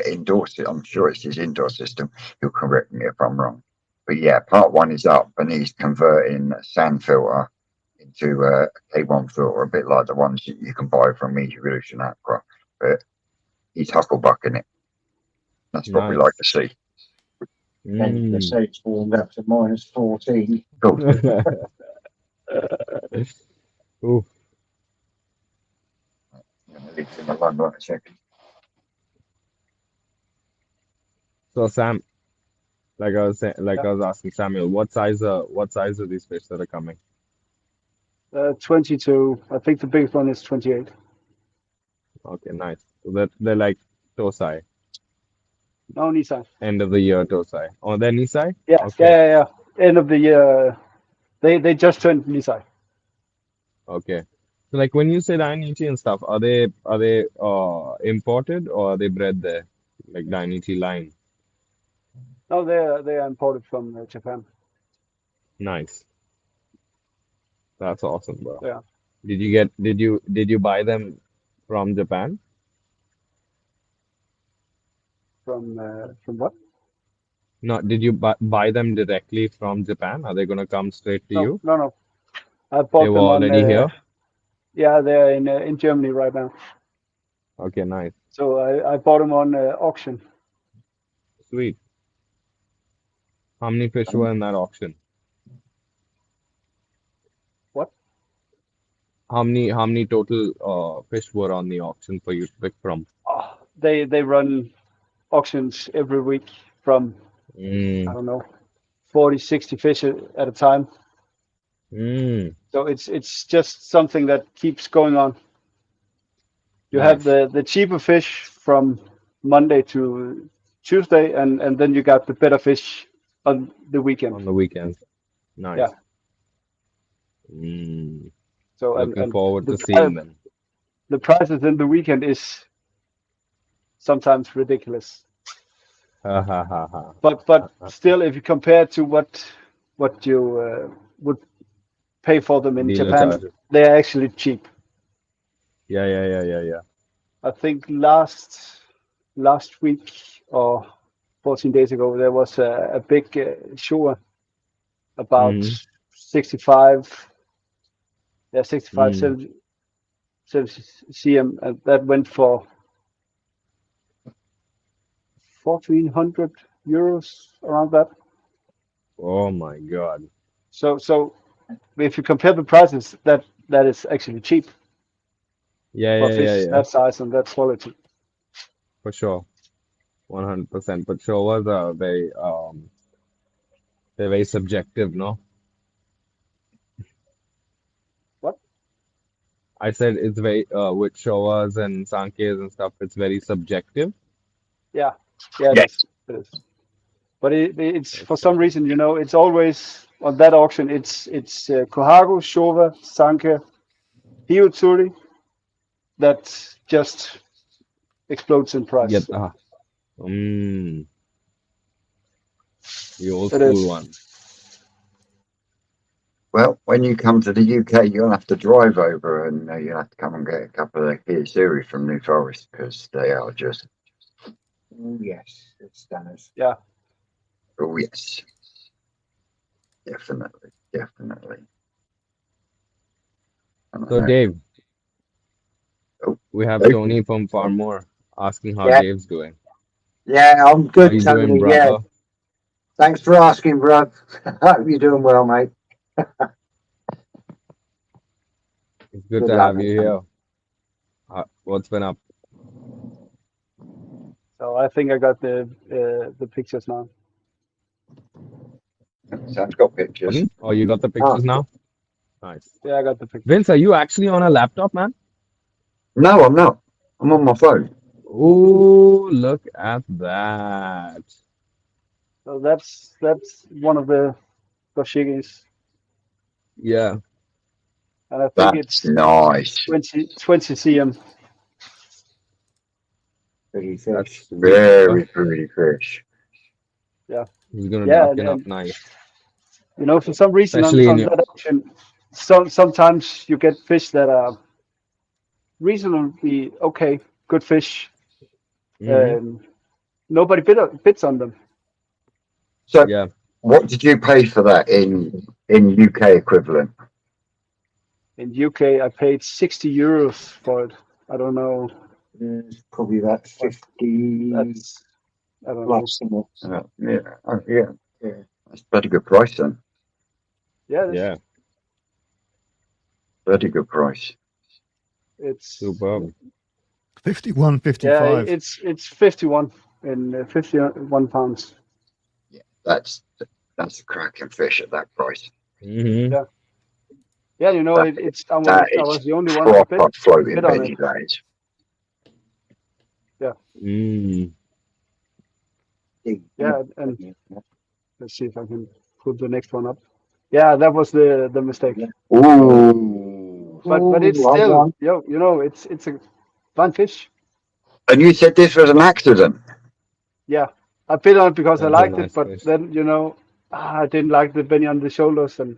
indoor system. I'm sure it's his indoor system. He'll correct me if I'm wrong. But yeah, part one is up and he's converting a sand filter into a K1 filter, a bit like the ones that you can buy from Evolution Aqua. But he's hucklebucking it. That's what we like Nice. to see. And they Mm. say it's warmed up to minus 14. Cool. Ooh. I'm gonna leave him alone right a second. So Sam, like I was saying, like yeah. I was asking Samuel, what size are these fish that are coming? 22. I think the biggest one is 28. Okay, nice. So they're like Tosai, No, Nissan. end of the year Tosai. Oh, they're Nisai? Yeah, yeah, Okay. yeah, yeah. End of the year They just turned Nisai. Okay. So like when you say Dainichi and stuff, are they imported or are they bred there? Like Dainichi line. No, they are imported from Japan. Nice. That's awesome, bro. Yeah, Did you buy them from Japan? from what? No, did you buy them directly from Japan? Are they gonna come straight to No, you? no, no. I They bought were them on. already here? Yeah, they're in Germany right now. Okay, nice. So I bought them on auction. Sweet. How many fish were in that auction? What? How many total fish were on the auction for you to pick from? Oh, they run auctions every week from I Mm, don't know 40, 60 fish at a time. mm, So it's just something that keeps going on. You have nice. the cheaper fish from Monday to Tuesday, and then you got the better fish on the weekend. On the weekends. Yeah. Nice. Mm, So looking and forward the to seeing them. the prices in the weekend is sometimes ridiculous. Ha ha ha ha. But still, if you compare to what you would pay for them in Dealer Japan, charges. they are actually cheap. Yeah, yeah, yeah, yeah, yeah. I think last week or 14 days ago there was a big show about Mm-hmm. 65, yeah, 65, Mm. 70, 70 cm, and that went for 1,400 euros around that. Oh my God. So if you compare the prices, that is actually cheap Yeah, for yeah, yeah, fish yeah. that size and that quality. For sure. 100%. But showers are they're very subjective, no? What? I said it's very with showers and sankes and stuff, it's very subjective. Yeah, yeah, it Yeah. is. It is. But it's That's for some reason, it's always on that auction. It's Koharu, Showa, Sanke, Hiyotsuri that just explodes in get price. mm, the old It school is. one. Well, when you come to the UK, you'll have to drive over and you'll have to come and get a couple of Kiyosuri from New Forest because they are just, oh, yes, it's stunners. Yeah. Oh, yes. Definitely. Definitely. So Dave, Oh, we have okay. Tony from Farmore asking how Yeah, Dave's doing. yeah, I'm How good, you doing, Tony. Yeah, brother? thanks for asking, bro. Hope you're doing well, mate. It's good Good to luck, have mate. you here. What's been up? So I think I got the pictures now. Sam's got pictures. Oh, you got the Ah, pictures now? Nice. Yeah, I got the pictures. Vince, are you actually on a laptop, man? no, I'm not. I'm on my phone. Ooh, look at that. So that's one of the Goshigis, Yeah, and I think That's it's nice. 20 cm. pretty that's fish. sweet, brother. Very pretty fish. Yeah, He's gonna yeah, duck in up and nice. for some reason Especially in on your that auction, sometimes you get fish that are reasonably okay, good fish. hmm Um, nobody bids on them. So, Yeah. what did you pay for that in UK equivalent? In UK, I paid 60 euros for it. I don't know It's probably about what 50 that's. I don't know. plus. Isn't it? Yeah, oh, yeah, Yeah. that's pretty good price then. Yeah, Yeah. Pretty good price. it's Superb. 51, yeah, 55. it's 51 in 51 pounds. Yeah, that's a cracking fish at that price. hmm Yeah, yeah. That, It's that I is was the only one to proper floating bid on it. penny, that is. Yeah, Mm. yeah. And let's see if I can put the next one up. Yeah, that was the mistake. Ooh. But it's Ooh, I still, won. it's a fun fish. And you said this was an accident. Yeah, I bid on it because I That's a liked it, nice but fish. then I didn't like the Benny on the shoulders, and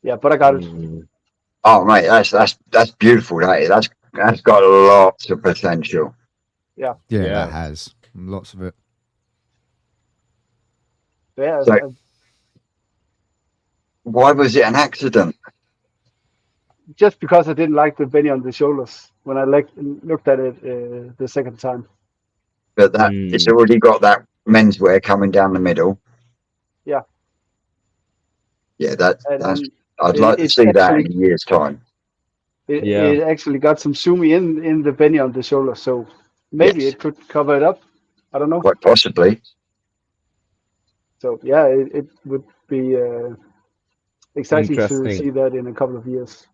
yeah, but I got it. Mm. Oh mate, that's beautiful. That's got lots of potential. Yeah, Yeah, that Yeah. has lots of it. yeah. So why was it an accident? Just because I didn't like the Benny on the shoulders when I looked at it the second time. But that it's Mm. already got that menswear coming down the middle. Yeah, Yeah, that's. and I'd it, like to it see that actually in a year's time. Yeah. it actually got some zoomy in the Benny on the shoulder, so maybe Yes, it could cover it up. I don't know. quite possibly. So yeah, it would be exciting to Interesting. see that in a couple of years.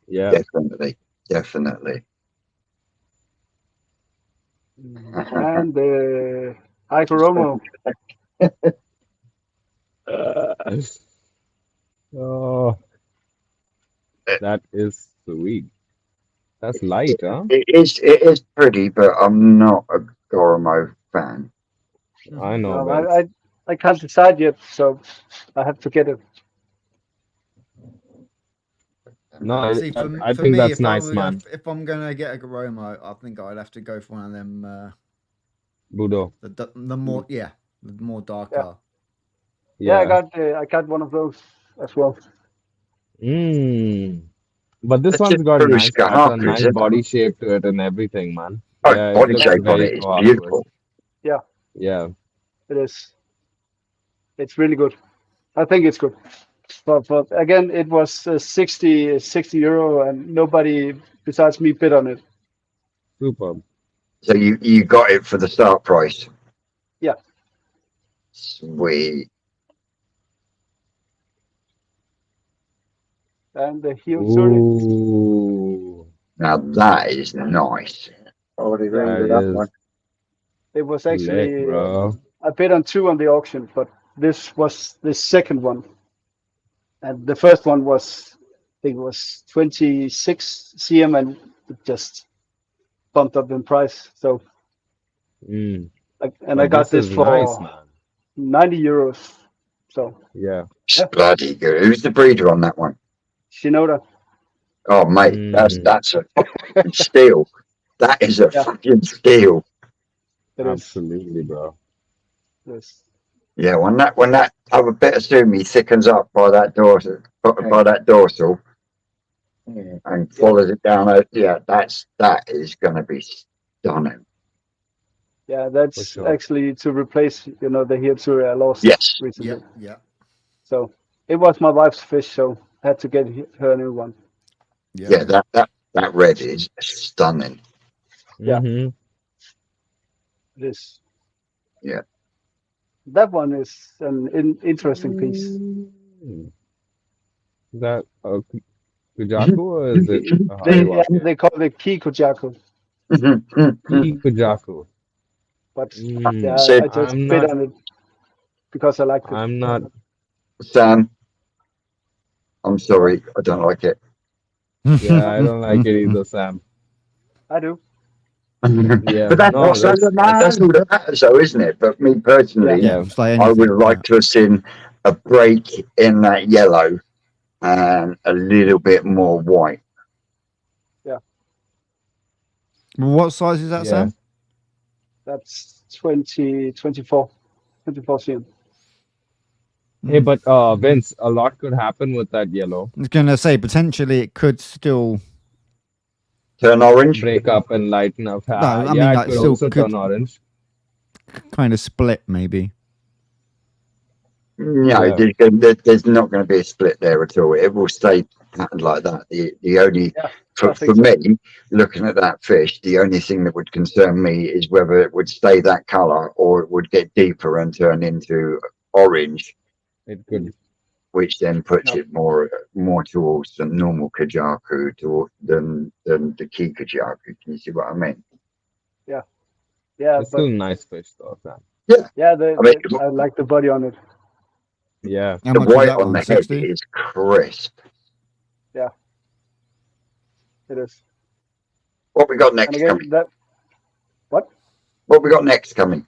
Yeah. Definitely, definitely. And Icoromo, Oh, that is sweet. That's light, huh? It is pretty, but I'm not a Goromo fan. I Mhm. know, no, Vince. I can't decide yet, so I have to get it. No, See, I for think me, that's nice, man. if I'm gonna get a Garomo, I think I'd have to go for one of them. Budo. The more, yeah, the more Yeah, darker. yeah, Yeah. I got one of those as well. Mm. But this That's just one's got Bruce nice pattern, Kahaku, nice isn't it? body shape to it and everything, man. Oh, Yeah, it body looks Yeah, shape on very it is coaquous. beautiful. yeah, Yeah. it is. It's really good. I think it's good. But again, it was 60 euro, and nobody besides me bid on it. Superb. So you got it for the start price. Yeah, Sweet. and the heel turret. Ooh. Now that is nice. Already Yeah, ringed That with that one. is it was lit, actually bro. I bid on two on the auction, but this was the second one, and the first one was I think it was 26 cm, and it just bumped up in price. So Mm. and I But got this this is nice, for man. 90 euros. So Yeah. It's yeah, bloody good. Who's the breeder on that one? Shinoda. Oh mate, Mm. that's a fucking steal. That is a Yeah, fucking steal. it is. Absolutely, bro. Yes. Yeah, when that other bit of sumi thickens up by that dorsal and Yeah. follows it down, yeah, that is going to be stunning. Yeah, For that's sure. actually to replace, the Hirsuri I lost Yes, recently. Yep, yep, So it was my wife's fish, so I had to get her a new one. yep. yeah, that red is stunning. Yeah, Mm-hmm. it is. Yeah. That one is an interesting piece. Mm. Is that a Kujaku or is it a Yeah, Hariwake? they call it Key Kujaku, Key Kujaku. but Mm. yeah, So I just I'm bid not. on it because I liked it. I'm not. Sam, I'm sorry, I don't like it. Yeah, I don't like it either, Sam. I do. Yeah. But No, that's all that matters, though, isn't it? But me Yeah, personally, Yeah, yeah. it's like I would anything. like Yeah. to have seen a break in that yellow and a little bit more white. yeah. Well, what size is that, Yeah. Sam? That's 24 cm. Hey, Mm. but Vince, a lot could happen with that yellow. I was gonna say potentially it could still. Turn orange? Break up and lighten up. No, I Yeah, mean it like could still also could turn orange. kind of split maybe. No, Yeah. there's not going to be a split there at all. It will stay patterned like that. The only Yeah, I for think so. me, looking at that fish, the only thing that would concern me is whether it would stay that color or it would get deeper and turn into orange, It could. which then puts Yeah, it more towards the normal kajaku than the key kajaku. Can you see what I mean? yeah, yeah. It's But still nice fish, though, Sam. Yeah, yeah, I mean, I like the body on it. Yeah. How The much was white that on one? the head 60? is crisp. It is. What we got And next again, coming? that what? What we got next coming?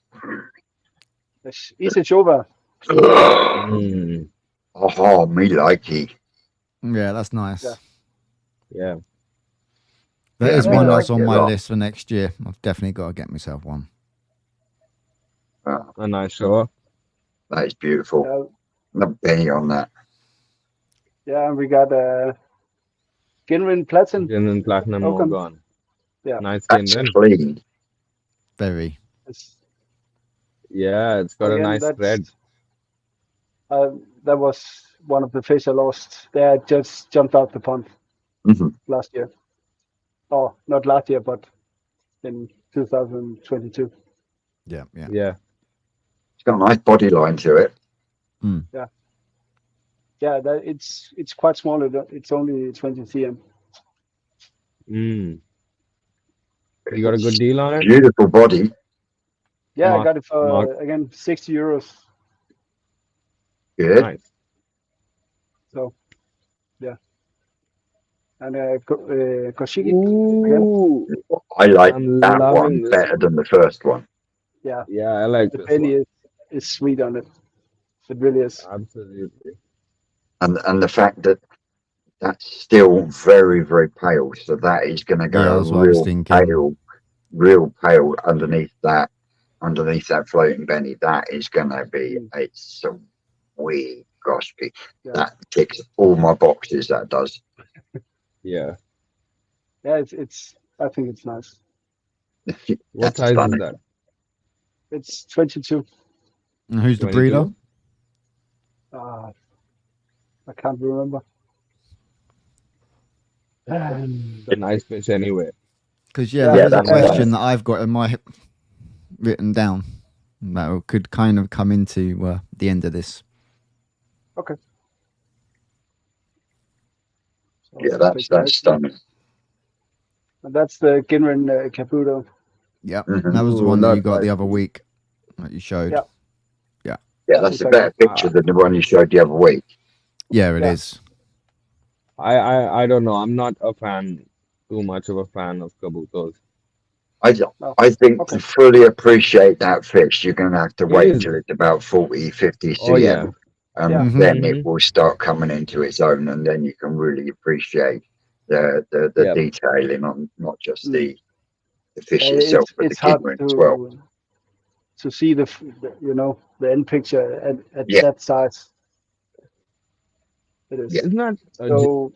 It's easy over. Mm. Oh, me likey. Yeah, that's nice. Yeah. Yeah. That Yeah, is me one like that's on it a my lot. list for next year. I've definitely got to get myself one. Oh, A nice show. that is beautiful. Yeah, The penny on that. yeah, and we got Ginrin Platinum Genuine platinum Oakum. Morgan. Yeah. Nice That's skin then. clean. Very. It's, Yeah, it's got a again, nice thread. that was one of the fish I lost. They had just jumped out the pond hmm last year. Oh, not last year, but in 2022. Yeah, yeah. Yeah. It's got a nice body line to it. Yeah, it's quite small. It's only 20 cm. Mm. You got a good deal on it? Beautiful body. Yeah, I Mark- got it for Mark- again 60 euros. Good. Nice. So yeah, and Koshiki. Ooh. I like I'm that one loving this better one. than the first one. Yeah, Yeah, I like the this penny one. is sweet on it. It really is. Absolutely. And the fact that that's still very, very pale. So that is going to Yeah, go that's what I was thinking. real pale underneath that floating Benny. That is going to be a sweet gospy. Yeah. That ticks all my boxes. That does. Yeah. Yeah, it's. I think it's nice. What That's size stunning. is that? It's 22. And who's the 22? breeder? I can't remember. It's a nice fish anyway. Because Yeah, there is a that's question nice. that I've got in my written down that could kind of come into the end of this. Okay. So Yeah, I'll that's take the next one. stunning. And that's the Ginrin Caputo. Yep. Mhm. That was the Ooh, one that you not got the bad. other week that you showed. Yeah. Yeah, that's a Exactly. better picture than the one you showed the other week. Yeah, it Yeah. is. I don't know. I'm not too much of a fan of kabutos. No. I think Okay. to fully appreciate that fish, you're going to have to It wait is. till it's about 40, 50 Oh, cm. yeah. And Yeah. then Mhm. it will start coming into its own, and then you can really appreciate the Yep. detailing on not just the fish Yeah, itself, but the it's hard gibbering as well. to see the the end picture at Yeah. that size. It is. Yeah. Isn't that So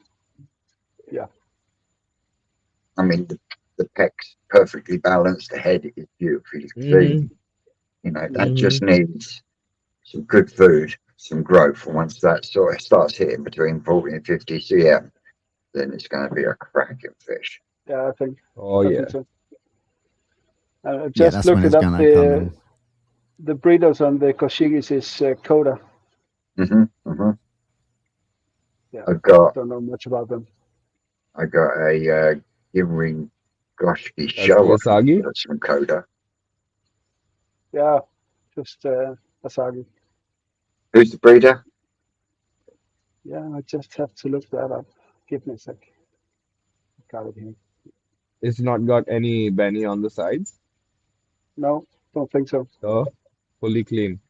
I mean, the peck's perfectly balanced, the head is beautifully Mhm. clean. You know, that just Mhm. needs some good food, some growth. And once that sort of starts hitting between 40 and 50 cm, then it's going to be a cracking fish. yeah, Oh, I yeah. think so. I Yeah, just that's when looked it's it up. going to come in. The breeders on the Koshigis is Coda. hmm hmm Yeah, I got don't know much about them. a Gimring Goshki That's show Yasagi. that's from Coda. Yeah, just Asagi. Who's the breeder? Yeah, I just have to look that up. Give me a sec. Got it here. It's not got any Benny on the sides. No, don't think so. So fully clean.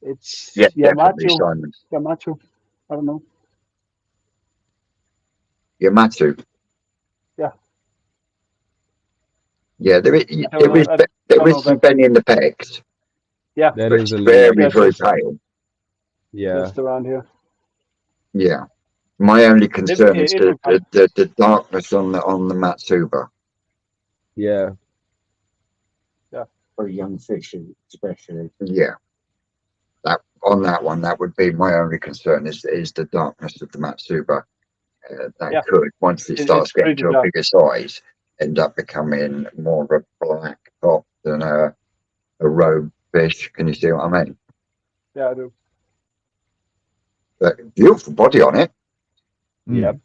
It's Yeah, definitely Yamato. Simon. Yamato. I don't know. Yamato. Yeah. Yeah, there is I don't know. I there don't know is some that. Benny in the pecs, Yeah, There but is it's a very, little. Yeah, very just- pale. Yeah. just around here. Yeah. My only concern is it will come. the darkness on the Matsuba. Yeah. For young fish, especially. Yeah. That one, that would be my only concern is the darkness of the Matsuba. That Yeah. could, once it starts It's getting pretty to a dark. bigger size, end up becoming more of a black top than a roe fish. Can you see what I mean? Yeah, I do. But beautiful body on it. Yep.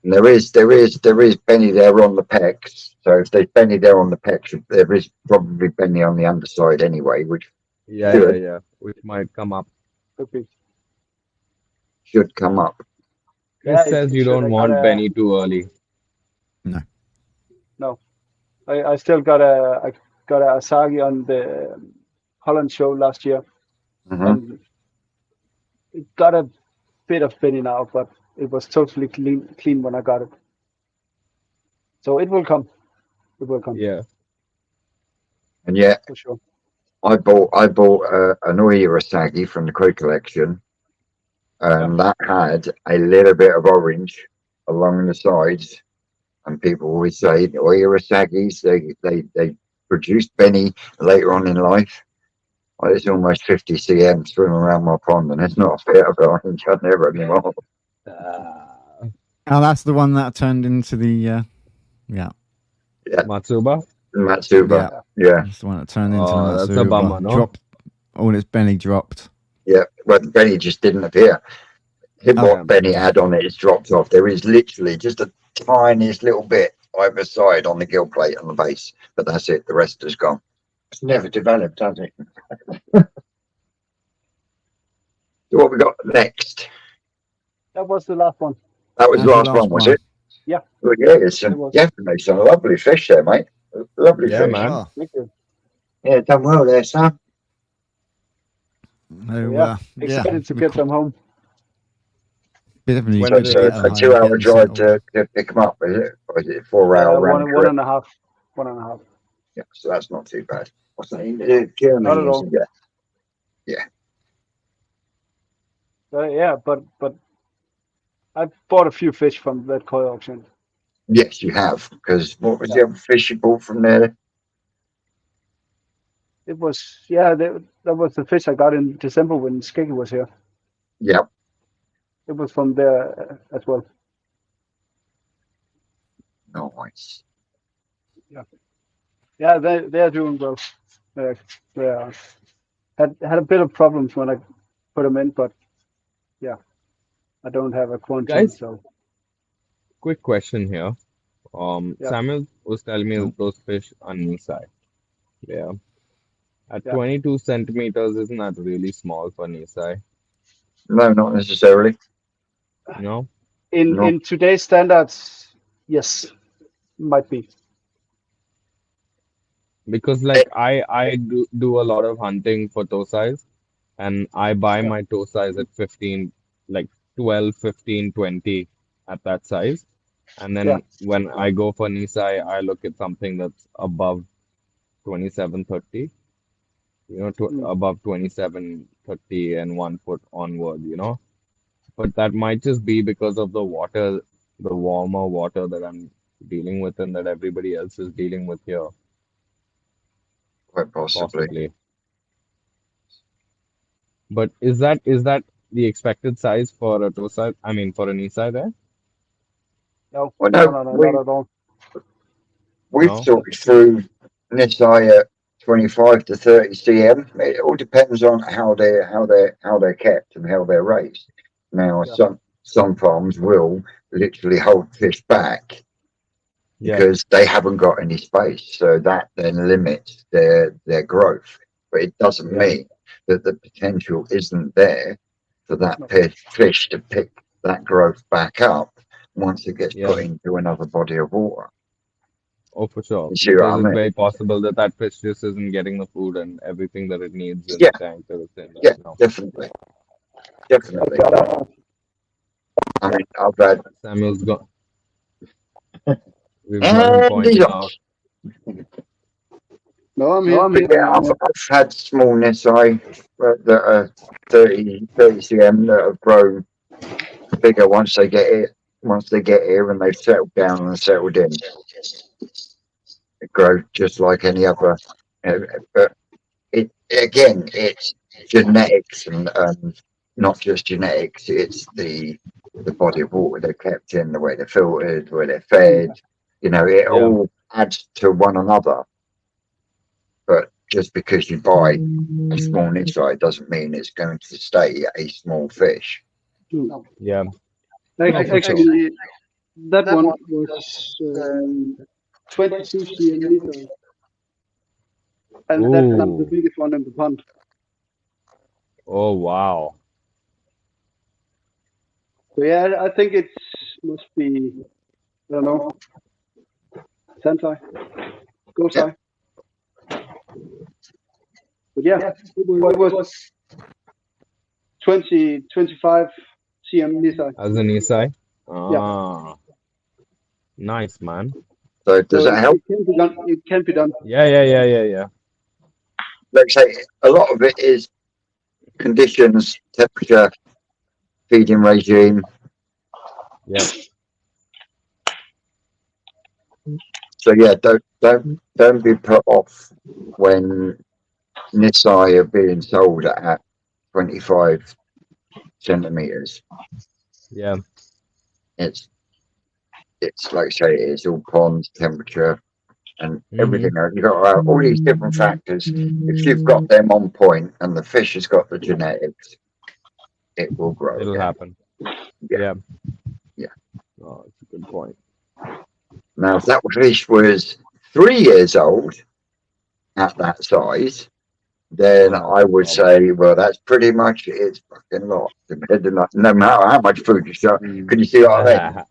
And there is Benny there on the pecs. So if there's Benny there on the pecs, there is probably Benny on the underside anyway, which Yeah, yeah, Should yeah. Which might come up. Could be. should come up. Yeah, Chris says it you should. don't I got want a Benny too early. No. no. I still got a Asagi on the Holland show last year, Hmm. and it got a bit of Benny now, but it was totally clean when I got it. So it will come. It will come Yeah. And yet, for sure. I bought an Oirasagi from the Koi collection, Yeah. and that had a little bit of orange along the sides. And people always say Oirasagis, they produce Benny later on in life. Well, it's almost 50 cm swimming around my pond, and it's not a bit of orange. I never anymore. Uh, Oh, that's the one that turned into the yeah. Matsuba? Matsuba. Yeah. Yeah, That's the one that turned into the Oh, that's a bummer, Matsuba. no? Dropped all its belly dropped. yeah. But Benny just didn't appear. Oh. What Benny had on it is dropped off. There is literally just a tiniest little bit either side on the gill plate on the base, but that's it. The rest is gone. It's never developed, has it? So what we got next? That was the last one. That was That's the the last last one, was one. it? Yeah. Well, yeah, it's It was. definitely some lovely fish there, mate. Lovely Yeah, fish. man. Oh, Thank you. Yeah, done well there, son. no, So, yeah, yeah. excited to we get qu- them home. Definitely When So do need they to it's get get a them back? home, 2 hour get them drive settled. to pick them up, is it? Or is it a 4 hour round One trip? and a half. 1.5. Yeah, so that's not too bad. What's that in Not Germany, at all. isn't it? Yeah. Yeah, but I bought a few fish from that koi auction. Yes, you have. Because what was Yeah. the other fish you bought from there? It was that was the fish I got in December when Skeggy was here. Yeah. It was from there as well. Nice. Yeah, they're doing well. They had a bit of problems when I put them in, but yeah, I don't have a quarantine, Guys, so quick question here. yeah, Samuel was telling me Oh. that those fish are knee size. Yeah. At Yeah. 22 centimeters, isn't that really small for knee size? No, not necessarily. No? No. in today's standards, yes, might be. Because like I do a lot of hunting for toe size, and I buy Yeah. my toe size at 15, like 12, 15, 20 at that size. And Yeah. then when I go for knee size, I look at something that's above 27, 30, Mm. above 27, 30 and 1 foot onward. But that might just be because of the water, the warmer water that I'm dealing with and that everybody else is dealing with here, Quite possibly. possibly. But is that the expected size for a toe size? I mean, for a knee size there? No, Well, no, no, no, no, not at all. we've No? thought through Nisai at 25 to 30 cm. It all depends on how they're kept and how they're raised. Now, Yeah. some farms will literally hold fish back Yeah, because they haven't got any space, so that then limits their growth. But it doesn't yeah, mean that the potential isn't there for that No. fish to pick that growth back up once it gets put yeah. into another body of water. Oh, for sure. You see what Because I it's mean? very possible that that fish just isn't getting the food and everything that it needs in Yeah, the tank that it's in yeah, right now. definitely, definitely. I mean, I've had Samuel's got, we've got him and he's pointing off. out. No, I'm But here. yeah, I've had small Nisai that are 30 cm that have grown bigger once they get here and they've settled down and settled in. It grows just like any other, but it's genetics and not just genetics. It's the body of water they're kept in, the way they're filtered, the way they're fed. It Yeah, all adds to one another. But just because you buy a small Nisai doesn't mean it's going to stay a small fish. yeah. Like, No, for sure. actually, that one was 22 cm, and that's not the Ooh, biggest one in the pond. Oh wow. So yeah, I think it must be, I don't know, Sensei, Go Yeah, Sai. But yeah, it was 20, 25 cm Nisai. As an Isai? Yeah. Ah, nice man. so does So that help? it can be done. It can be done. Yeah. Like I say, a lot of it is conditions, temperature, feeding regime. Yep. So yeah, don't be put off when Nisai are being sold at 25 centimeters. Yeah. It's it's like I say, it's all ponds, temperature, and Mm-hmm. everything else. You've got all these different factors. If you've got them on point and the fish has got the genetics, it will grow It'll again. happen. Yeah, Yeah. yeah. Oh, it's a good point. Now, if that fish was 3 years old at that size, then Oh, I would say, well, that's pretty much its fucking lot. Depending on no matter how much food you start. Can you see what I mean?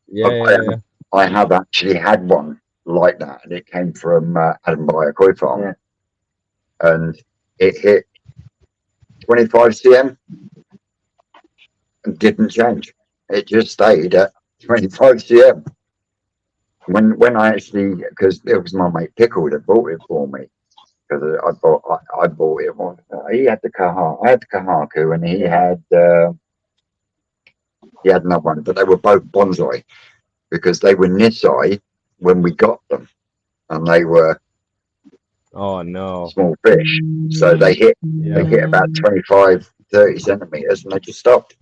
yeah, I, yeah. I have actually had one like that, and it came from Adam by a koi farm, Yeah. and it hit 25 cm and didn't change. It just stayed at 25 cm. When I actually, because it was my mate Pickle that bought it for me, because I bought it one. He had the I had the Kahaku, and he had another one, but they were both bonsai because they were Nisai when we got them, and they were Oh no. small fish, so they Yeah. hit about 25, 30 centimeters, and they just stopped.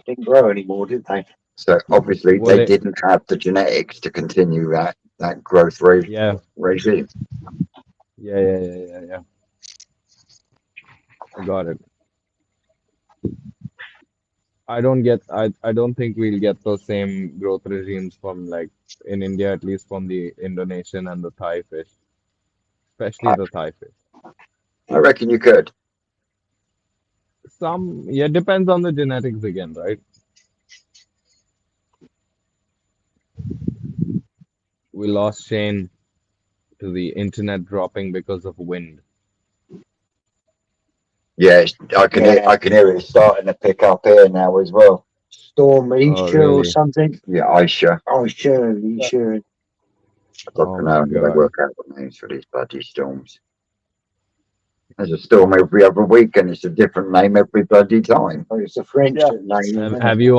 Didn't grow anymore, did they? So obviously Well, they they. didn't have the genetics to continue that growth rate Yeah. regime. Yeah. I got it. I don't think we'll get those same growth regimes from like in India, at least from the Indonesian and the Thai fish, especially I, the Thai fish. I reckon you could. Some, yeah, depends on the genetics again, right? We lost Shane to the internet dropping because of wind. Yeah, Yeah. I can hear it starting to pick up here now as well. Storm Oh, Isha or really? something. Yeah, Aisha. Oh, sure, Yeah. sure. I Oh don't know my how they God. work out the names for these bloody storms. There's a storm every other week, and it's a different name every bloody time. Oh, it's a French Yeah. name, isn't it? Have you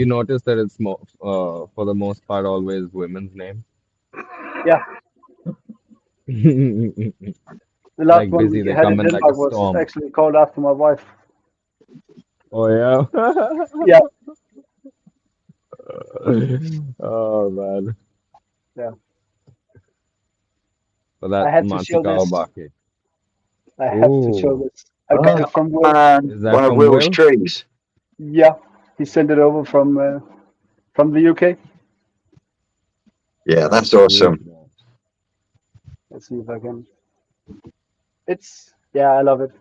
noticed that it's for the most part always women's name? Yeah. The last Like one busy, we they had in come in like a Denmark was storm. actually called after my wife. Oh yeah. Yeah. Oh man. Yeah. So I that's had to show this. Matsukawa. I have to show Ooh, this. I got Oh, it from Will. is that one of from Will's Will? trees. Yeah. He sent it over from the UK. Yeah, That's that's sweet, awesome. man. Let's see if I can. Yeah, I love it.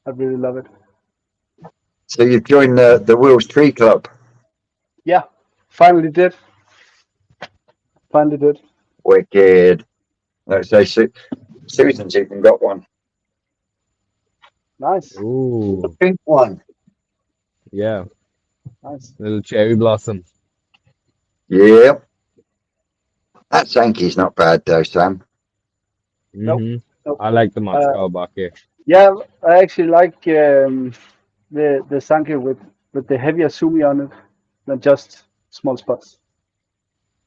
I really love it. So you've joined the Will's Tree Club. Yeah. Finally did. Finally did. Wicked. Let's say Susan's even got one. Nice. The Ooh, pink one. yeah, Nice. little cherry blossom. Yeah, that Sankey's not bad though, Sam. Nope. Mm-hmm. Nope. I like the Uh, Matsukawa. yeah, I actually like the Sanke with the heavier sumi on it than just small spots.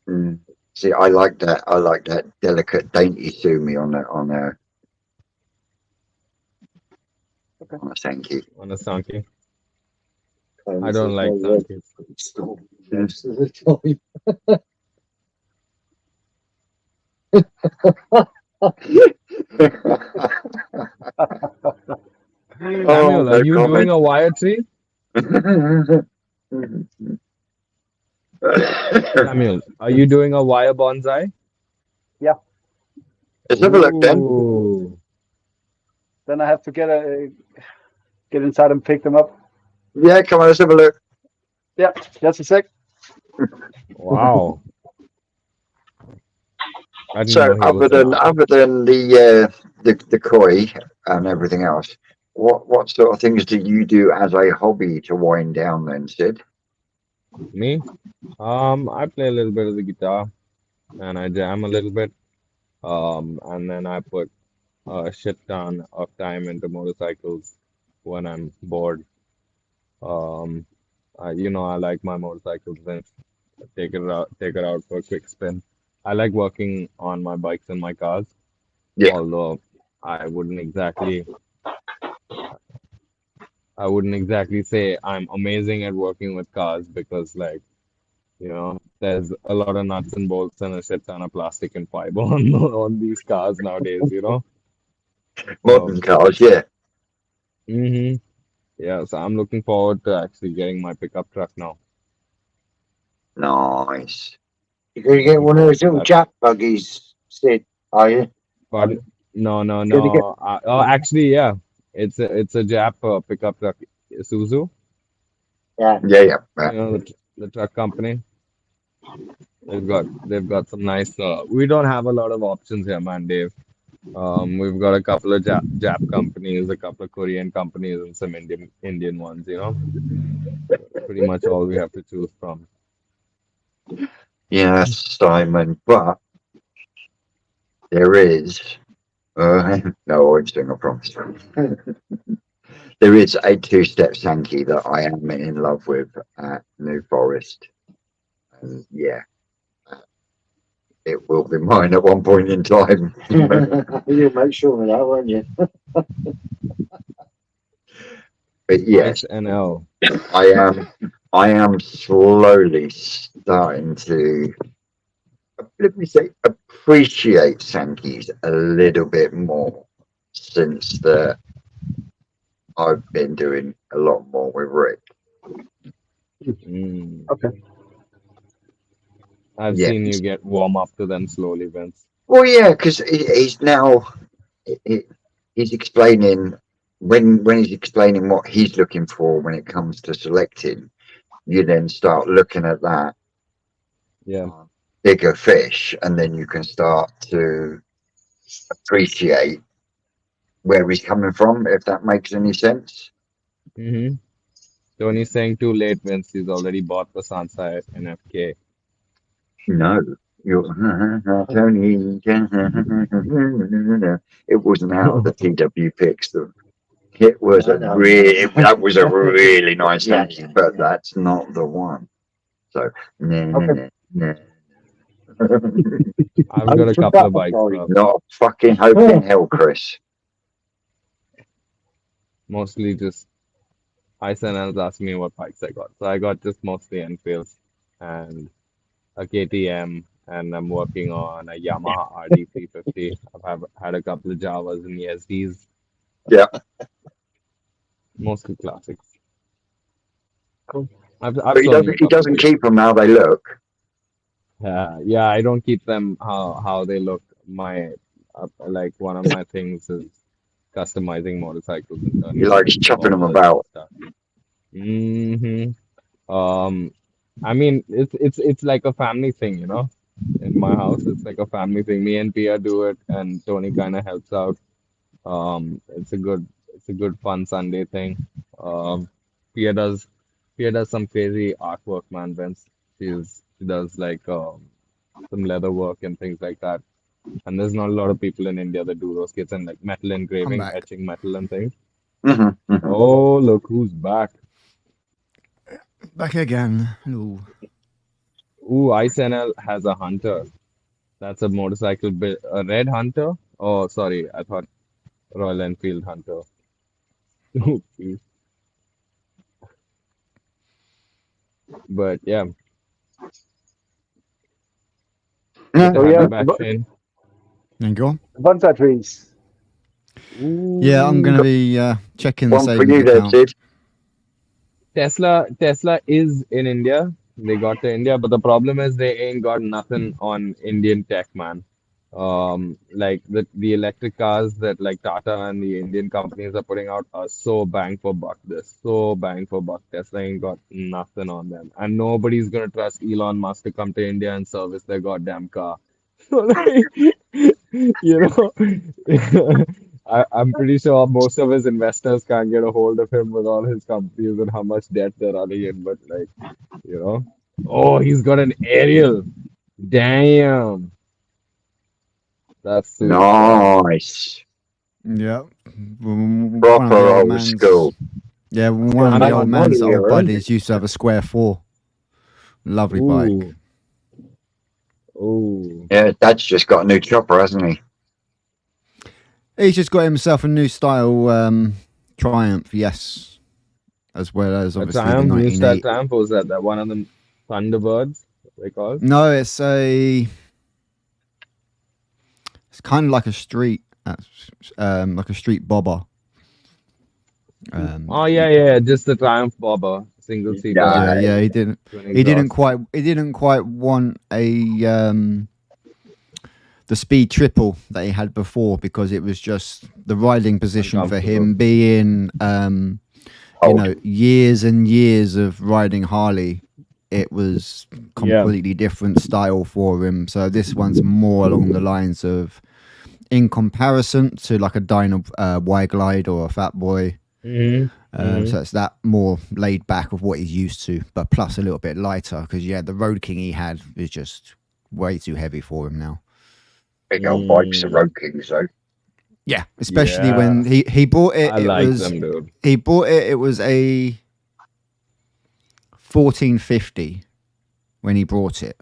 Mm. See, I like that. I like that delicate, dainty sumi Okay. on a Sankey. On a Sankey. I Cleanses don't like my red Sankeys. storm most of the time. Oh, Samuel, are no you doing comment. a wire tree? Samuel, are you doing a wire bonsai? Yeah. Let's have a look then. Ooh, then I have to get inside and pick them up. Yeah, come on, let's have a look. Yeah, just a sec. Wow. I didn't So know he was an other artist. than the koi and everything else, what sort of things do you do as a hobby to wind down then, Sid? Me? I play a little bit of the guitar and I jam a little bit. And then I put a shit ton of time into motorcycles when I'm bored. Um, I like my motorcycles and take it out for a quick spin. I like working on my bikes and my cars, Yeah. although I wouldn't exactly I wouldn't exactly say I'm amazing at working with cars because there's a lot of nuts and bolts and a shit ton of plastic and fiber on these cars nowadays. So Modern cars, yeah. hmm yeah, so I'm looking forward to actually getting my pickup truck now. Nice. You're going to get Looking one of forward those to little that. Jack buggies, Sid, are you? But no, no, Going to get, no. Oh, actually, yeah, it's a Jap pickup truck, Isuzu. yeah. Yeah, yeah. The truck company. They've got some nice. We don't have a lot of options here, man, Dave. We've got a couple of Jap companies, a couple of Korean companies, and some Indian ones. Pretty much all we have to choose from. Yes, Simon, but there is. No, I won't sing, I promise. There is a two-step Sankey that I am in love with at New Forest. And yeah, it will be mine at one point in time. You'll make sure of that, won't you? But Ice yes, and L. I am I am slowly starting to, let me say, appreciate Sankeys a little bit more since that I've been doing a lot more with Rick. Mm. Okay. I've Yeah. seen you get warm up to them slowly, Vince. Well, yeah, because he's now he- he's explaining when he's explaining what he's looking for when it comes to selecting. You then start looking at that Yeah. bigger fish, and then you can start to appreciate where he's coming from, if that makes any sense. Mm-hmm. Tony's saying too late, Vince. He's already bought the Sansa NFK. No, you're Tony. It wasn't out of the TW picks. It was No, a no. really that was a really nice Yeah, thank you, yeah, but yeah. that's not the one. So Okay. I've got Hope a for couple of that, bikes, sorry. but not a fucking hope in hell, Chris. mostly just Ice and L's asking me what bikes I got. So I got just mostly Enfields and a KTM, and I'm working on a Yamaha RD 350. I've had a couple of Javas and ESDs, Yeah, mostly classics. Cool. I've but shown you a he couple of doesn't keep videos. them how they look. Yeah, I don't keep them how they look. My like one of my things is customizing motorcycles and He turning them likes into chopping them bobbers and about. stuff. hmm Um, I mean, it's like a family thing. In my house, it's like a family thing. Me and Pia do it, and Tony kind of helps out. It's a good fun Sunday thing. Um, Pia does Pia does some crazy artwork, man. Vince, she does like some leather work and things like that. And there's not a lot of people in India that do those kits and like metal I'm engraving, back. etching metal and things. Hmm. Oh, look who's back. Back again. Ooh. Ooh, IceNL has a Hunter. That's a motorcycle, a red Hunter? Oh, sorry, I thought Royal Enfield Hunter. Oopsies. But yeah, good to So have yeah, you back, Shane. Then go on. bonsai trees. Yeah, I'm Ooh, going to be checking the One for savings you there, account. Sid. Tesla is in India. They got to India, but the problem is they ain't got nothing on Indian tech, man. Like the electric cars that like Tata and the Indian companies are putting out are so bang for buck. They're so bang for buck. Tesla ain't got nothing on them, and nobody's gonna trust Elon Musk to come to India and service their goddamn car. So like, you know, I'm pretty sure most of his investors can't get a hold of him with all his companies and how much debt they're running in. But like, you know, oh, he's got an aerial. Damn, that's sick. Nice. Yeah. One of the Proper old old school. man's. Yeah, It's one got of a the name old on man's here, old hasn't it? buddies used to have a square four. Lovely bike. Ooh, ooh. Yeah, Dad's just got a new chopper, hasn't he? He's just got himself a new style Triumph, yes, as well as A obviously the Triumph, new style 1980. Triumph, was that one of them Thunderbirds, they called? No, it's kind of like a street bobber. Oh He, yeah, just the Triumph Bobber, single seater, yeah, Nice. he didn't twin he didn't exhaust. quite want the speed triple that he had before because it was just the riding position for Uncomfortable. him being Old. years and years of riding Harley. It was Yeah. completely different style for him. So this one's more along the lines of, in comparison to like a Dyna Y Glide or a Fat Boy. Mm-hmm. So it's that more laid back of what he's used to, but plus a little bit lighter because the Road King he had is just way too heavy for him now. Big old bikes, the Road Kings, though. Yeah, especially when Yeah, he bought it. I It like was them, dude. he bought it. It was a 1450 when he brought it,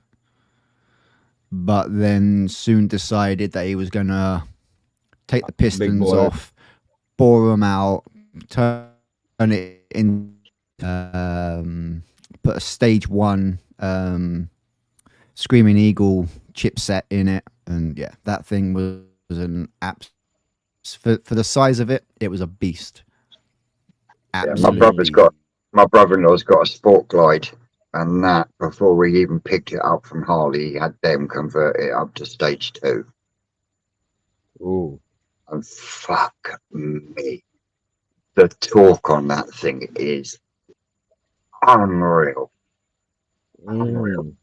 but then soon decided that he was gonna take the Big pistons boy. off, bore them out, turn it in, put a stage one Screaming Eagle chipset in it, and yeah, that thing was an apps for the size of it. It was a beast. Yeah, Absolutely. my brother-in-law's got a Sport Glide, and that before we even picked it up from Harley, he had them convert it up to stage 2. Ooh. And fuck me, the torque on that thing is unreal, unreal, Mm.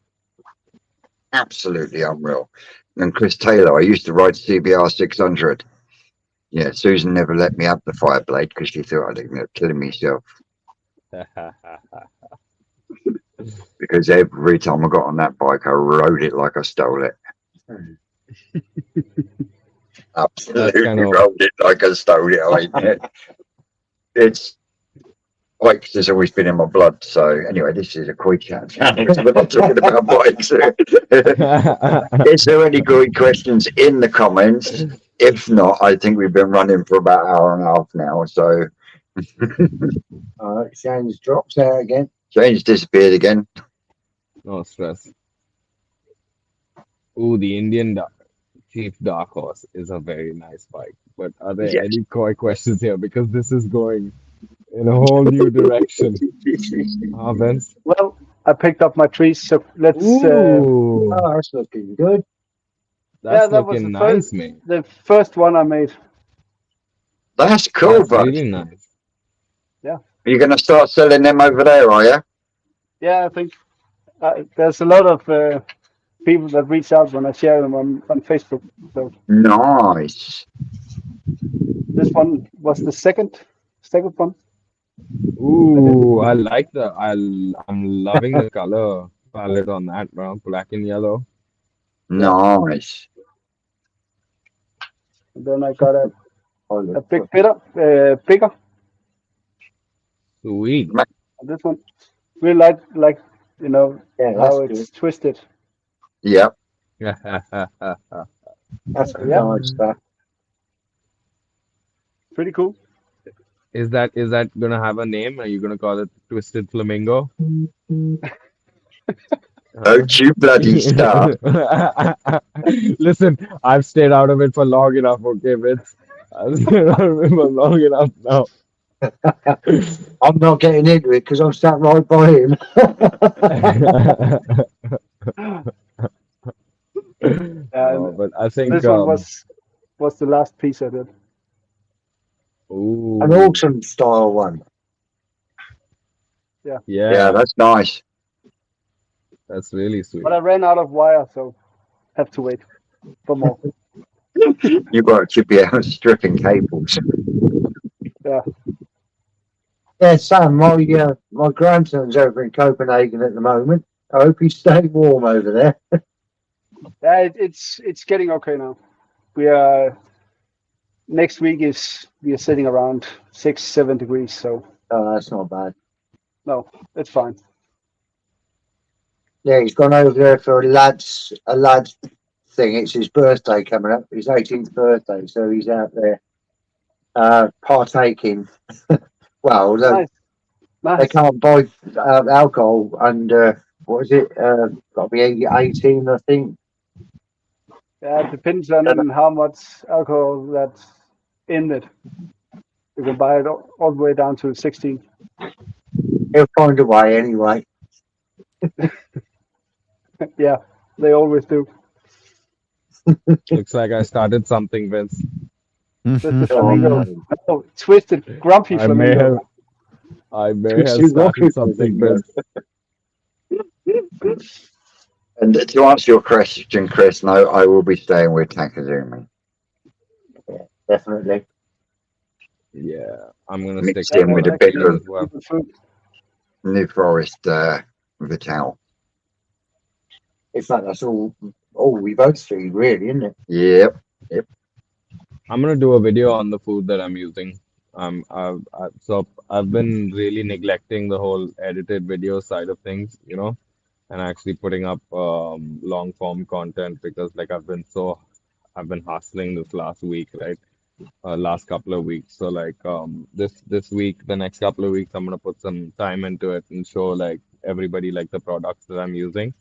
absolutely unreal. And Chris Taylor, I used to ride CBR 600. Yeah, Susan never let me have the Fireblade because she thought I'd end up killing myself. Because every time I got on that bike, I rode it like I stole it. That's kind Absolutely of rode it like I stole it. I mean, it's bikes has always been in my blood. So anyway, this is a Koi chat channel. We're not talking about bikes. Is there any great questions in the comments? If not, I think we've been running for about an hour and a half now. So Shane's dropped out again. Jane's disappeared again. no stress. Ooh, the Chief Dark Horse is a very nice bike. But are there Yes. any koi questions here? Because this is going in a whole new direction. Vince? Well, I picked up my trees, so let's. Ooh, Oh, that's looking good. that's That was looking nice, man. the first one I made. That's cool, That's bud. really nice. Yeah, Are you going to start selling them over there, are you? yeah. I think there's a lot of people that reach out when I share them on Facebook. So Nice. this one was the second one. Ooh, I like I'm loving the color palette on that, bro. Black and yellow. Yeah, Nice. and then I got Oh, a look, big bigger. Sweet. And this one really like yeah, that's how good. it's twisted. Yep. That's So good. yeah, Nice stuff. pretty cool. Is that gonna have a name? Are you gonna call it Twisted Flamingo? Don't you bloody start. Listen, I've stayed out of it for long enough, okay, Vince? I've stayed out of it for long enough now. I'm not getting into it because I'm sat right by him. And But I think this one was the last piece I did. An ooh, autumn style one. Yeah, yeah, that's nice. that's really sweet. But I ran out of wire, so have to wait for more. You've got to be out stripping cables. Yeah. Yeah, Sam, my grandson's over in Copenhagen at the moment. I hope he's staying warm over there. Yeah, it's getting okay now. We are next week is we are sitting around 6-7 degrees, so Oh, that's not bad. no, it's fine. Yeah, he's gone over there for a lad's thing. It's his birthday coming up. His 18th birthday, so he's out there partaking. Well, Nice, they nice. can't buy alcohol under what is it? Got to be 18, I think. Yeah, it depends on how much alcohol that's in it. You can buy it all the way down to 16. He'll find a way anyway. Yeah, they always do. Looks like I started something, Vince. Twisted Oh, flamingo. Mhm. No, twisted grumpy I may flamingo. have started something, Vince. And to answer your question, Chris, no, I will be staying with Takazumi. definitely. Yeah, I'm gonna Mixed stick in with with a that bit too of as well. New Forest Vital. In fact, that's all we both feed, really, isn't it? Yep. I'm gonna do a video on the food that I'm using. So I've been really neglecting the whole edited video side of things, and actually putting up long form content because like I've been hustling this last week, right? Last couple of weeks. So like this week, the next couple of weeks, I'm gonna put some time into it and show like everybody like the products that I'm using,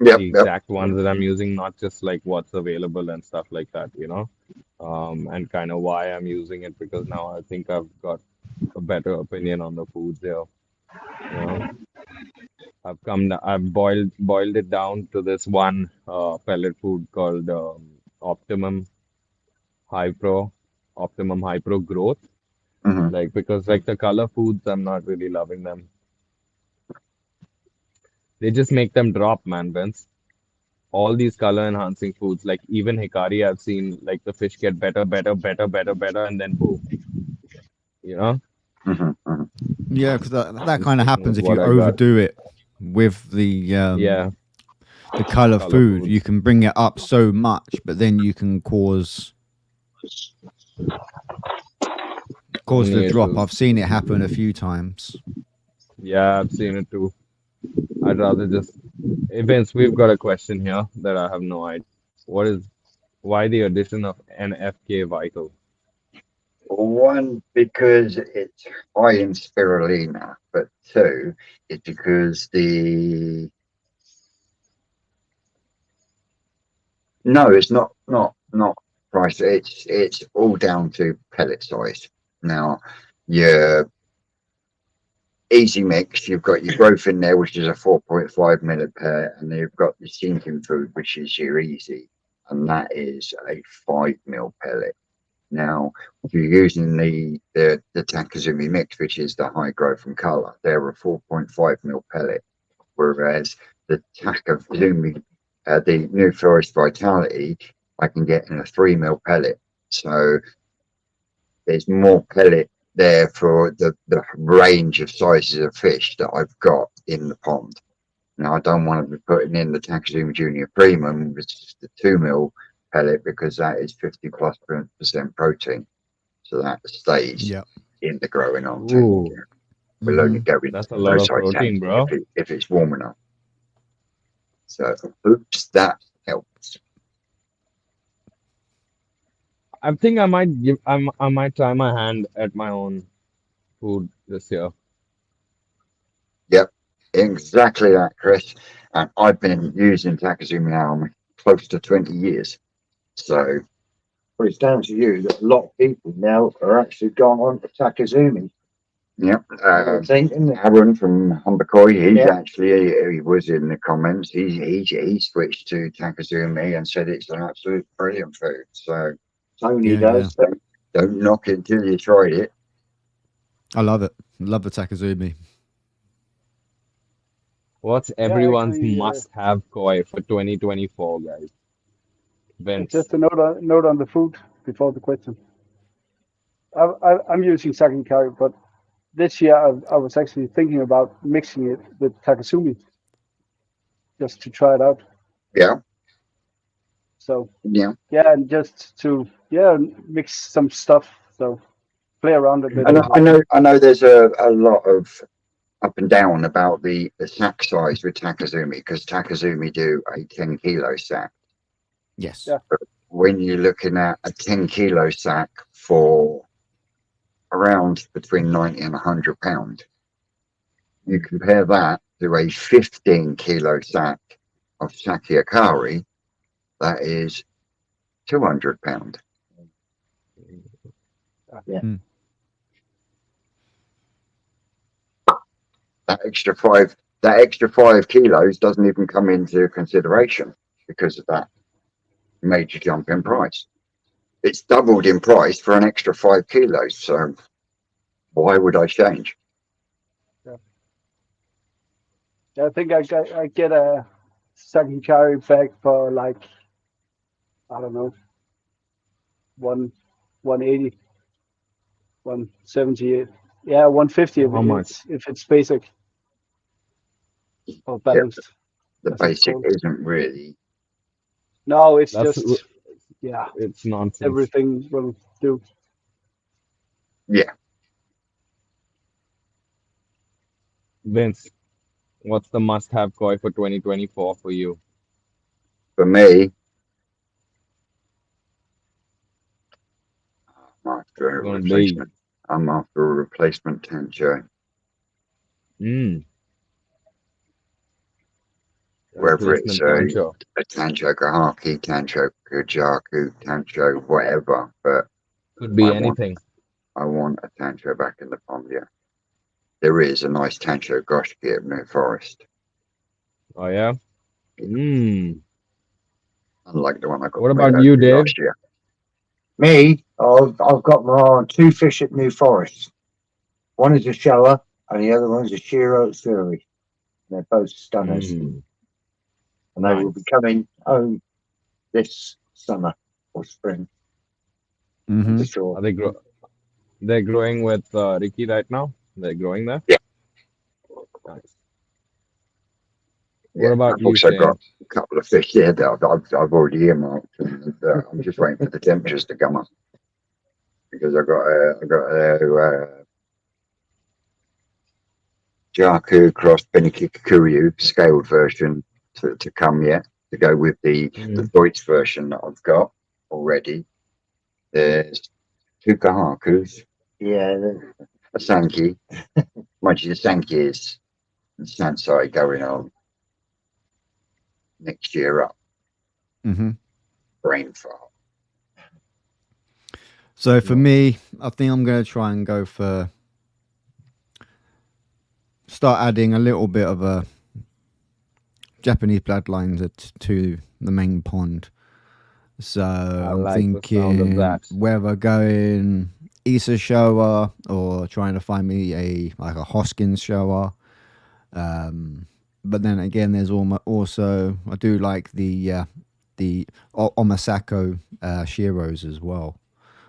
Yep. the Yep. exact ones that I'm using, not just like what's available and stuff like that. And kind of why I'm using it because now I think I've got a better opinion on the foods here. You know, I've boiled it down to this one pellet food called Optimum High Pro, Optimum High Pro Growth. Hmm. Like because like the color foods, I'm not really loving them. They just make them drop, man, Vince. All these color enhancing foods, like even Hikari, I've seen like the fish get better, better, better, better, better, and then boom, you know? Hmm. Hmm. Yeah, because that I'm kind of sticking with happens if what you I got. overdo it with Yeah, the color color food. You foods. can bring it up so much, but then you can cause So the many drop. issues. I've seen it happen a few times. Yeah, I've seen it too. I'd rather just. Hey, Vince, we've got a question here that I have no idea. Why the addition of NFK vital? One, because it's high in spirulina, but two, it's because no, it's not price. It's all down to pellet size. Now, your easy mix, you've got your growth in there, which is a 4.5 millet pellet, and then you've got your sinking food, which is your easy, and that is a 5 mil pellet. Now, if you're using the Takazumi mix, which is the high growth and color, they're a 4.5 mil pellet, whereas the Takazumi, the New Forest Vitality, I can get in a 3 mil pellet. So there's more pellet there for the range of sizes of fish that I've got in the pond. Now, I don't want to be putting in the Takazumi Junior Premium, which is the 2 mil pellet, because that is 50+% protein. So that stays Yeah. in the growing on tank. Ooh, Will only Hmm. go into that's a the lot low of side tank protein, bro. if it's warm enough. So, oops, that helps. I think I might try my hand at my own food this year. Yep, exactly that, Chris. And I've been using Takazumi now close to 20 years. So, But it's down to you that a lot of people now are actually gone on to Takazumi. Yep. I think, isn't it? Aaron from Humber Koi, he's Yeah. actually, he was in the comments. He switched to Takazumi and said it's an absolute brilliant food. So Tony Yeah, does. don't knock it until you tried it. I love it. Love the Takazumi. What's Yeah, everyone's actually, must-have koi for 2024, guys? Vince. just a note on the food before the question. I'm using sake curry, but this year I was actually thinking about mixing it with takasumi just to try it out. Yeah, So yeah. yeah, and just to mix some stuff. So play around a bit And with it. I know there's a lot of up and down about the sack size with Takazumi because Takazumi do a 10-kilo sack. Yes. Yeah. When you're looking at a 10-kilo sack for around between 90 and 100 pound, you compare that to a 15-kilo sack of sake akari, that is 200 pound. Yeah. Hmm. That extra 5 kilos doesn't even come into consideration because of that major jump in price. It's doubled in price for an extra 5 kilos. So why would I change? I think I get a sake curry bag for like, I don't know, 180, 170. Yeah, 150 How much? if it's basic or Yeah, balanced. the as it's basic called. isn't really. No, it's That's just it's nonsense. everything will do. Yeah, Vince, what's the must-have koi for 2024 for you? for me, I'm after a Gonna be replacement. I'm after a replacement Tancho, mm, whether it's replacement tancho. a Tancho Kahaki, Tancho Kajaku, Tancho whatever. But Could be I want anything. I want a Tancho back in the pond. Yeah, there is a nice Tancho Goshki at New Forest, Oh yeah. Mm. unlike the one I got What paid about over you, Dave? last year. Me, I've got my two fish at New Forest. One is a shower and the other one's a Shiro Fury. They're both stunners. Mm. And they will be coming home this summer or spring, I'm Mm-hmm. sure. Are they're growing with Ricky right now? They're growing there? Yeah. Nice. What Yeah, about I've you, also Shane? got a couple of fish there that I've already earmarked, and I'm just waiting for the temperatures to come up because I got a Jaku cross Benikikuyu scaled version to come yet to go with the Mm. Deutsch version that I've got already. There's two Kahakus, Yeah, a Sankey. Mind you, the Sankey is Sansai going on next year up. Mm-hmm. Brain fart. So for me, I think I'm going to try and go for start adding a little bit of a Japanese bloodlines to the main pond. So I'm like the sound of thinking that. whether going Issa Showa or trying to find me a Hoskins Showa. But then again, there's also I do like the Omasako Shiros as well.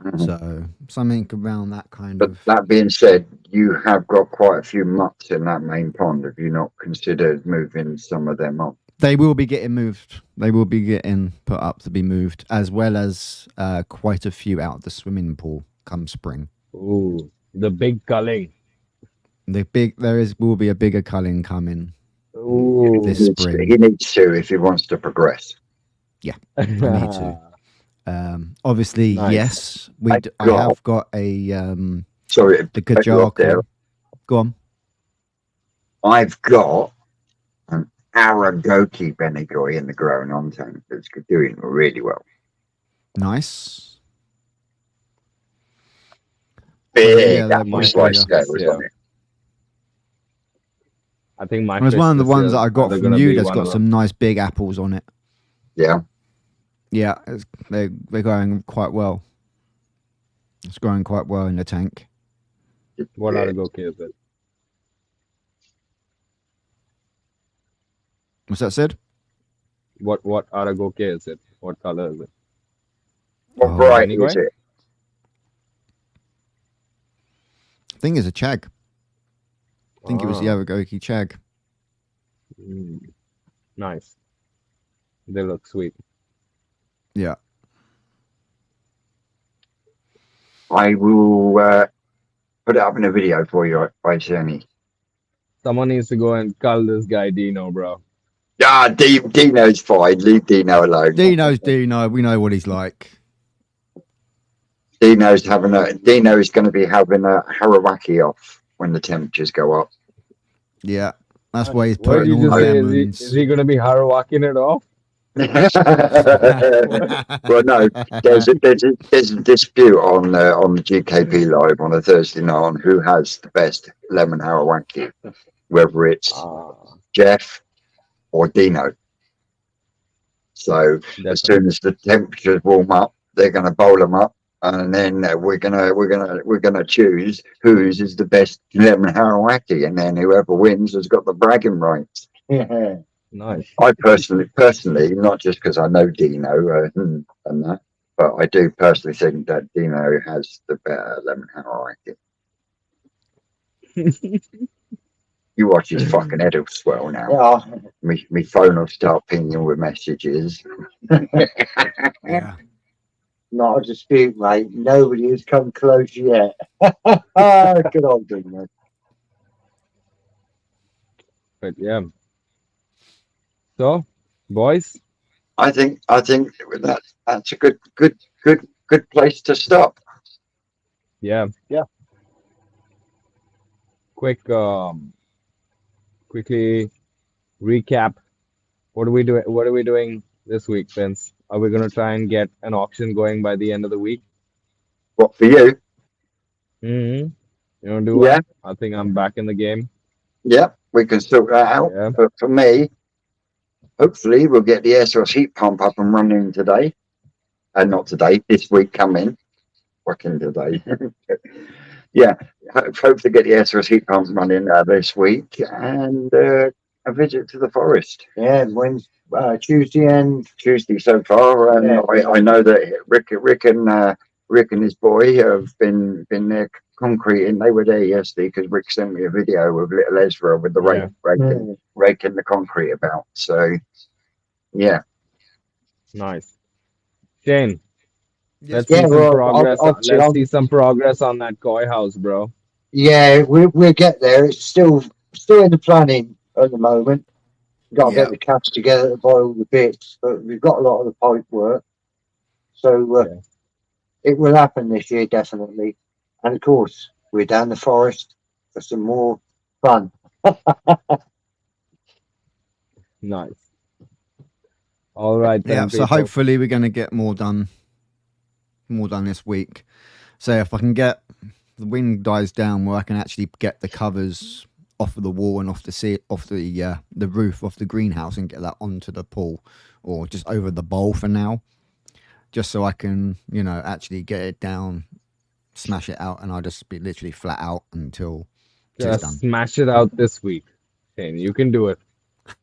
Mhm. So something around that kind But of. that being said, you have got quite a few mutts in that main pond. Have you not considered moving some of them up? They will be getting moved. They will be getting put up to be moved, as well as quite a few out of the swimming pool come spring. Ooh, the big culling. Will be a bigger culling coming Ooh. this He spring. needs to if he wants to progress. I need to. Obviously, Nice. yes, I got- have got a Sorry, the cut you off there. Kajaku. Go on. I've got an Aragoki Benigoi in the growing on tank that's doing really well. Nice. Big yeah, that apple might slice be, scales yeah. on it. I think my It was fish one of the this ones year that I is got either from gonna you be that's one got of some them. nice big apples on it. Yeah. Yeah, they're going quite well. It's growing quite well in the tank. What Yeah. Aragoke is it? What's that said? What Aragoke is it? What color is it? What Oh, variety is Anyway, it? I think it's a Chag. I think it was the Ah, Aragoki Chag. mm, nice. They look sweet. Yeah. I will put it up in a video for you, right, Journey. Someone needs to go and cull this guy Dino, bro. Ah, Dino's fine. Leave Dino alone. Dino's Dino. We know what he's like. Dino's going to be having a Harawaki off when the temperatures go up. Yeah. That's why he's What did putting you all just the say? lemons. Is he gonna be Harawaking it off? Well, no, there's a dispute on the GKP live on a Thursday night on who has the best lemon Harawaki, whether it's Ah, Jeff or Dino. So as definitely. soon as the temperatures warm up, they're going to bowl them up, and then we're gonna choose whose is the best lemon Harawaki, and then whoever wins has got the bragging rights. Nice. I personally, not just because I know Dino and that, but I do personally think that Dino has the better lemon Harawaki. You watch his fucking head will swell now. Yeah, Me phone will start pinging with messages. Yeah. not a dispute, mate. Nobody has come close yet. Good old Dino. But yeah. So, boys, I think that's a good place to stop. yeah. Yeah. Quickly recap. What are we doing? What are we doing this week, Vince? Are we gonna try and get an auction going by the end of the week? What for you? Mm-hmm. You wanna do Yeah, one? I think I'm back in the game. yeah, we can sort that out. Yeah. But for me, hopefully we'll get the air source heat pump up and running today. Not today, this week coming. Working today. Yeah, hope to get the air source heat pump running this week and a visit to the forest. Yeah, Wednesday, Tuesday and Tuesday so far, and Yeah. I know that Rick and his boy have been there concreting. They were there yesterday because Rick sent me a video of little Ezra with the Yeah. raking the concrete about. So yeah, Nice. Shane, let's Yeah, see some well, progress. obviously, Let's see some progress on that koi house, bro. yeah, we'll get there. It's still in the planning at the moment. We've got to Yeah. get the cash together to buy all the bits, but we've got a lot of the pipe work. So Yeah. it will happen this year, definitely. And of course, we're down the forest for some more fun. Nice. All right Yeah. then, So people. hopefully we're going to get more done this week. So if I can get the wind dies down where I can actually get the covers off of the wall and off the roof off the greenhouse and get that onto the pool or just over the bowl for now, just so I can actually get it down, smash it out, and I'll just be literally flat out until it's Just done. smash it out this week. Shane, you can do it.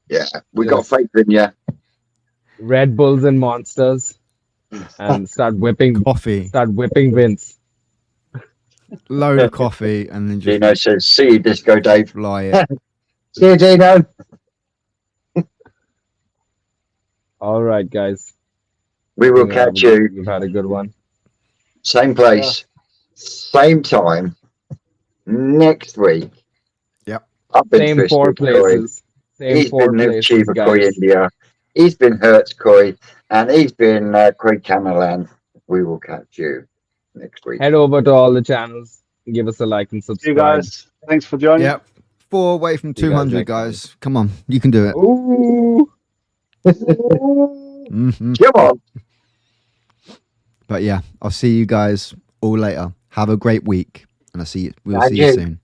yeah, we got faith in you. Red Bulls and Monsters, and start whipping Vince. Load of coffee and then Dino just says, "See you, Disco Dave." fly it. See you, Dino. All right, guys. We will catch you You've had a good one. same place, same time next week. Yep. Up in Same four Twisted Koi. places. Same He's four been places, Chiba Koi guys. India. He's been Hertz Koi, and he's been Koi Kanalan. We will catch you next week. Head over to all the channels. Give us a like and See you subscribe. guys. Thanks for joining. Yep. 4 away from See you guys 200, next time. guys. Come on, you can do it. Ooh. Mhm. Come on. But yeah, I'll see you guys all later. Have a great week, and we'll Thank see you you. soon.